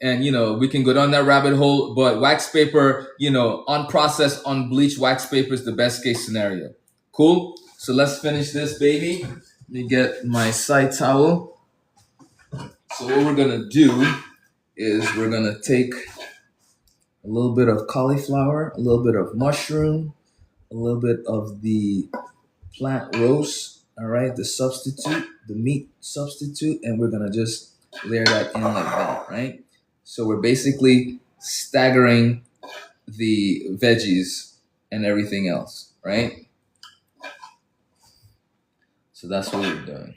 and we can go down that rabbit hole, but wax paper, unprocessed, unbleached wax paper is the best case scenario. Cool. So let's finish this, baby. Let me get my side towel. So what we're going to do is we're going to take a little bit of cauliflower, a little bit of mushroom, a little bit of the plant roast, all right, the substitute, the meat substitute, and we're going to just layer that in like that, right? So we're basically staggering the veggies and everything else, right? So that's what we're doing.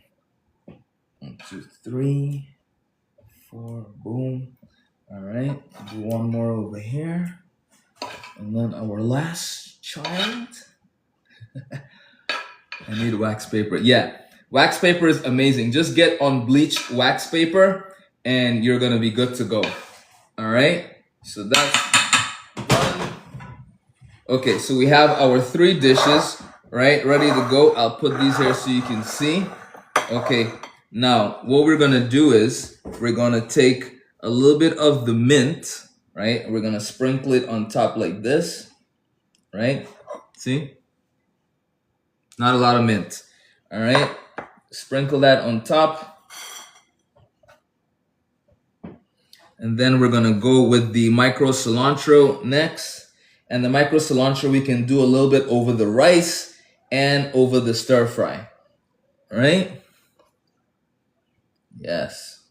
1, 2, 3, 4, boom. All right, do one more over here. And then our last child. I need wax paper. Yeah, wax paper is amazing. Just get on bleached wax paper and you're gonna be good to go. All right, so that's done. Okay, so we have our 3 dishes, right, ready to go. I'll put these here so you can see. Okay, now what we're gonna do is we're gonna take a little bit of the mint, right? We're gonna sprinkle it on top like this, right? See? Not a lot of mint. All right, sprinkle that on top. And then we're gonna go with the micro cilantro next. And the micro cilantro we can do a little bit over the rice and over the stir fry. All right? Yes.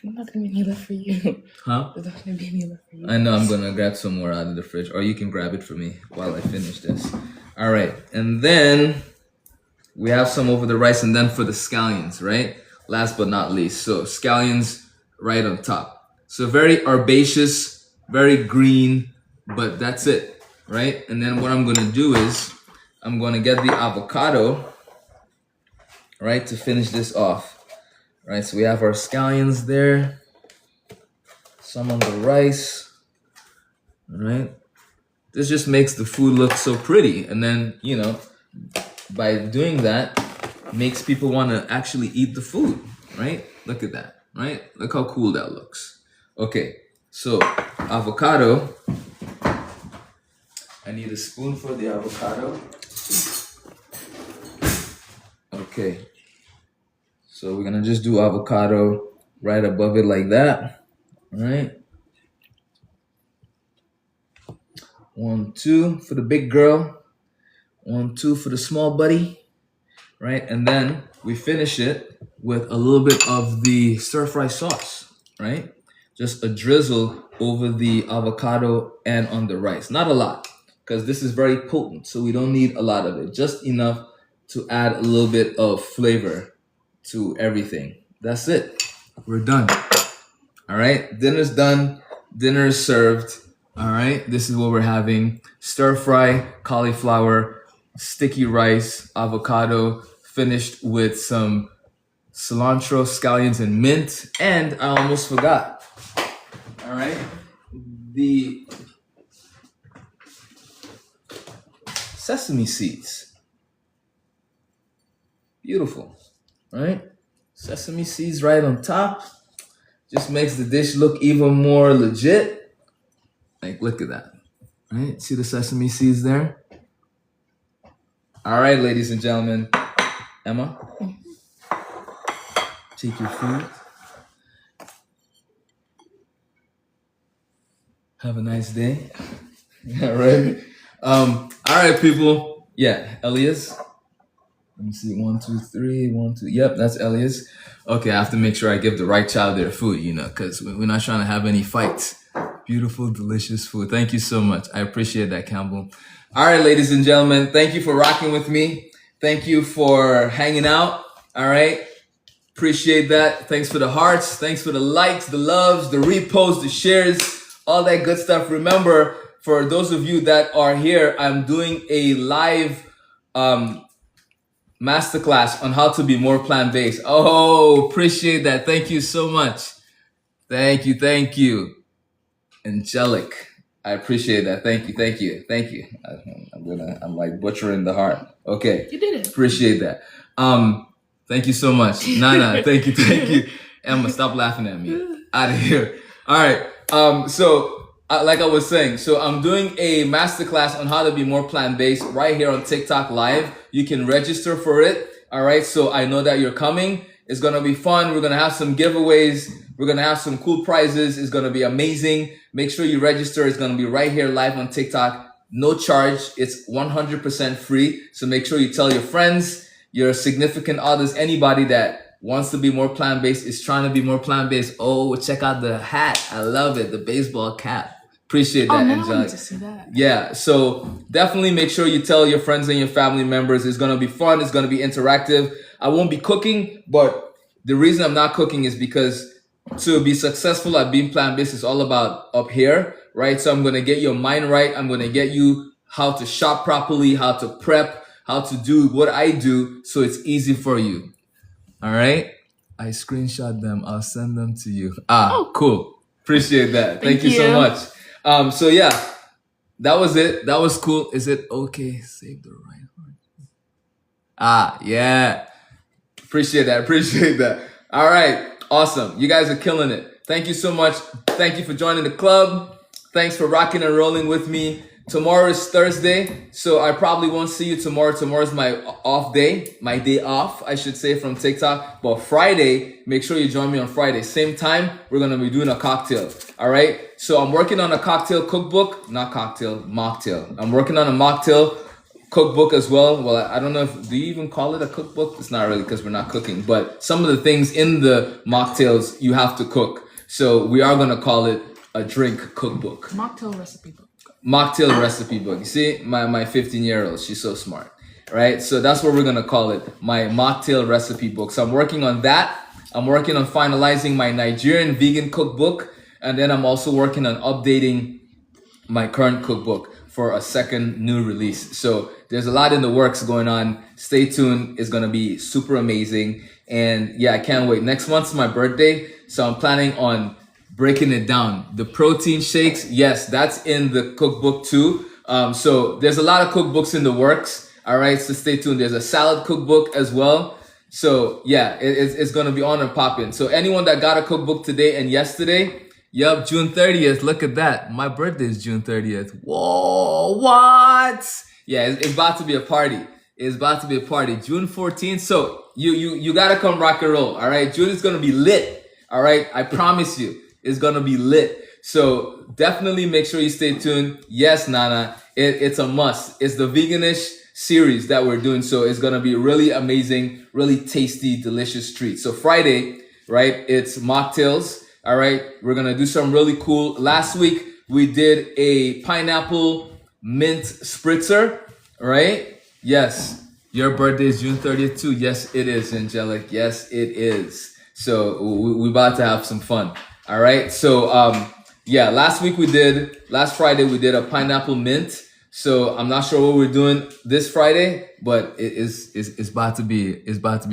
I'm not gonna be any left for you. Huh? There's not gonna be any left for you. I know, I'm gonna grab some more out of the fridge, or you can grab it for me while I finish this. All right, and then we have some over the rice, and then for the scallions, right? Last but not least, so scallions right on top. So very herbaceous, very green, but that's it, right? And then what I'm gonna do is I'm gonna get the avocado, right, to finish this off. Right, so we have our scallions there, some on the rice. All right, this just makes the food look so pretty, and then, you know, by doing that, makes people want to actually eat the food, right? Look at that, right? Look how cool that looks. Okay, so avocado. I need a spoon for the avocado. Okay. So we're gonna just do avocado right above it like that. All right. 1, 2 for the big girl. 1, 2 for the small buddy. Right, and then we finish it with a little bit of the stir fry sauce. Right, just a drizzle over the avocado and on the rice. Not a lot, because this is very potent, so we don't need a lot of it. Just enough to add a little bit of flavor to everything. That's it. We're done. All right, dinner's done. Dinner is served. All right, this is what we're having: stir fry, cauliflower, sticky rice, avocado, finished with some cilantro, scallions, and mint. And I almost forgot. All right, the sesame seeds. Beautiful. Right? Sesame seeds right on top. Just makes the dish look even more legit. Like, look at that. Right? See the sesame seeds there? All right, ladies and gentlemen. Emma, take your food. Have a nice day. All right. All right, people. Yeah, Elias. Let me see, 1, 2, 3, 1, 2. Yep, that's Elias. Okay, I have to make sure I give the right child their food, you know, because we're not trying to have any fights. Beautiful, delicious food. Thank you so much. I appreciate that, Campbell. All right, ladies and gentlemen, thank you for rocking with me. Thank you for hanging out. All right. Appreciate that. Thanks for the hearts. Thanks for the likes, the loves, the reposts, the shares, all that good stuff. Remember, for those of you that are here, I'm doing a live masterclass on how to be more plant-based. Oh, appreciate that. Thank you so much. Thank you. Thank you. Angelic. I appreciate that. Thank you. Thank you. Thank you. I'm like butchering the heart. Okay. You did it. Appreciate that. Thank you so much. Nana, thank you. Thank you. Emma, stop laughing at me. Out of here. All right. Like I was saying, so I'm doing a masterclass on how to be more plant-based right here on TikTok Live. You can register for it. All right. So I know that you're coming. It's going to be fun. We're going to have some giveaways. We're going to have some cool prizes. It's going to be amazing. Make sure you register. It's going to be right here live on TikTok. No charge. It's 100% free. So make sure you tell your friends, your significant others, anybody that wants to be more plant-based, is trying to be more plant-based. Oh, check out the hat. I love it. The baseball cap. Appreciate Oh, that, now I Angelic. need to see that. Yeah, so definitely make sure you tell your friends and your family members. It's gonna be fun. It's gonna be interactive. I won't be cooking, but the reason I'm not cooking is because to be successful at being plant-based is all about up here, right? So I'm gonna get your mind right. I'm gonna get you how to shop properly, how to prep, how to do what I do, so it's easy for you. All right. I screenshot them. I'll send them to you. Oh. Cool. Appreciate that. Thank Thank you so you. much. So yeah, that was it. That was cool. Is it okay? Save the right heart. Yeah. Appreciate that. Appreciate that. All right. Awesome. You guys are killing it. Thank you so much. Thank you for joining the club. Thanks for rocking and rolling with me. Tomorrow is Thursday, so I probably won't see you tomorrow. Tomorrow's my off day, my day off, I should say, from TikTok. But Friday, make sure you join me on Friday. Same time, we're going to be doing a cocktail. All right? So I'm working on a cocktail cookbook. Not cocktail, mocktail. I'm working on a mocktail cookbook as well. Well, I don't know if, do you even call it a cookbook? It's not really because we're not cooking. But some of the things in the mocktails, you have to cook. So we are going to call it a drink cookbook. Mocktail recipe book. Mocktail recipe book. You see, my 15-year-old, she's so smart, right? So that's what we're gonna call it, my mocktail recipe book. So I'm working on that. I'm working on finalizing my Nigerian vegan cookbook, and then I'm also working on updating my current cookbook for a second new release. So there's a lot in the works going on. Stay tuned. It's gonna be super amazing, and yeah, I can't wait. Next month's my birthday, so I'm planning on breaking it down. The protein shakes, yes, that's in the cookbook too. So there's a lot of cookbooks in the works. All right, so stay tuned. There's a salad cookbook as well. So yeah, it's gonna be on and popping. So anyone that got a cookbook today and yesterday, yup, June 30th. Look at that. My birthday is June 30th. Whoa, what? Yeah, it's about to be a party. It's about to be a party. June 14th. So you gotta come rock and roll. All right, June is gonna be lit. All right, I promise you. It's gonna be lit. So definitely make sure you stay tuned. Yes, Nana, it's a must. It's the veganish series that we're doing. So it's gonna be really amazing, really tasty, delicious treat. So Friday, right, it's mocktails. All right, we're gonna do some really cool. Last week we did a pineapple mint spritzer, right? Yes, your birthday is June 30th too. Yes, it is, Angelic. Yes, it is. So we're about to have some fun. All right. So, yeah, last Friday we did a pineapple mint. So I'm not sure what we're doing this Friday, but it's about to be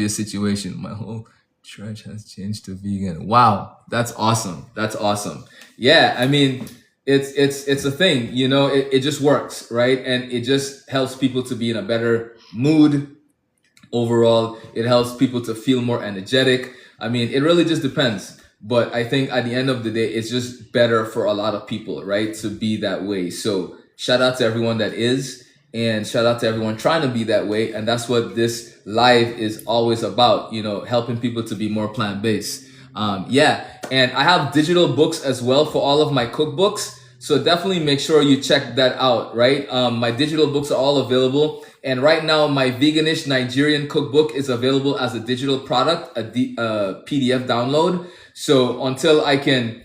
a situation. My whole church has changed to vegan. Wow. That's awesome. That's awesome. Yeah. I mean, it's a thing, you know, it just works, right? And it just helps people to be in a better mood overall. It helps people to feel more energetic. I mean, it really just depends. But I think at the end of the day, it's just better for a lot of people, right? To be that way. So shout out to everyone that is, and shout out to everyone trying to be that way. And that's what this live is always about, you know, helping people to be more plant-based. Yeah. And I have digital books as well for all of my cookbooks. So definitely make sure you check that out, right? My digital books are all available. And right now, my veganish Nigerian cookbook is available as a digital product, a PDF download. So until I can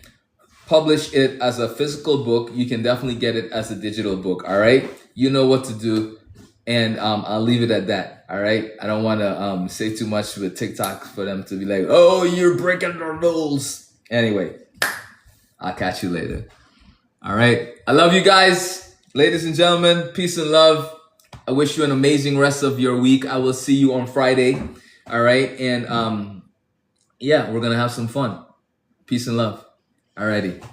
publish it as a physical book, you can definitely get it as a digital book. All right. You know what to do. And I'll leave it at that. All right. I don't want to say too much with TikTok for them to be like, oh, you're breaking the rules. Anyway, I'll catch you later. All right. I love you guys. Ladies and gentlemen, peace and love. I wish you an amazing rest of your week. I will see you on Friday. All right. And yeah, we're going to have some fun. Peace and love. Alrighty.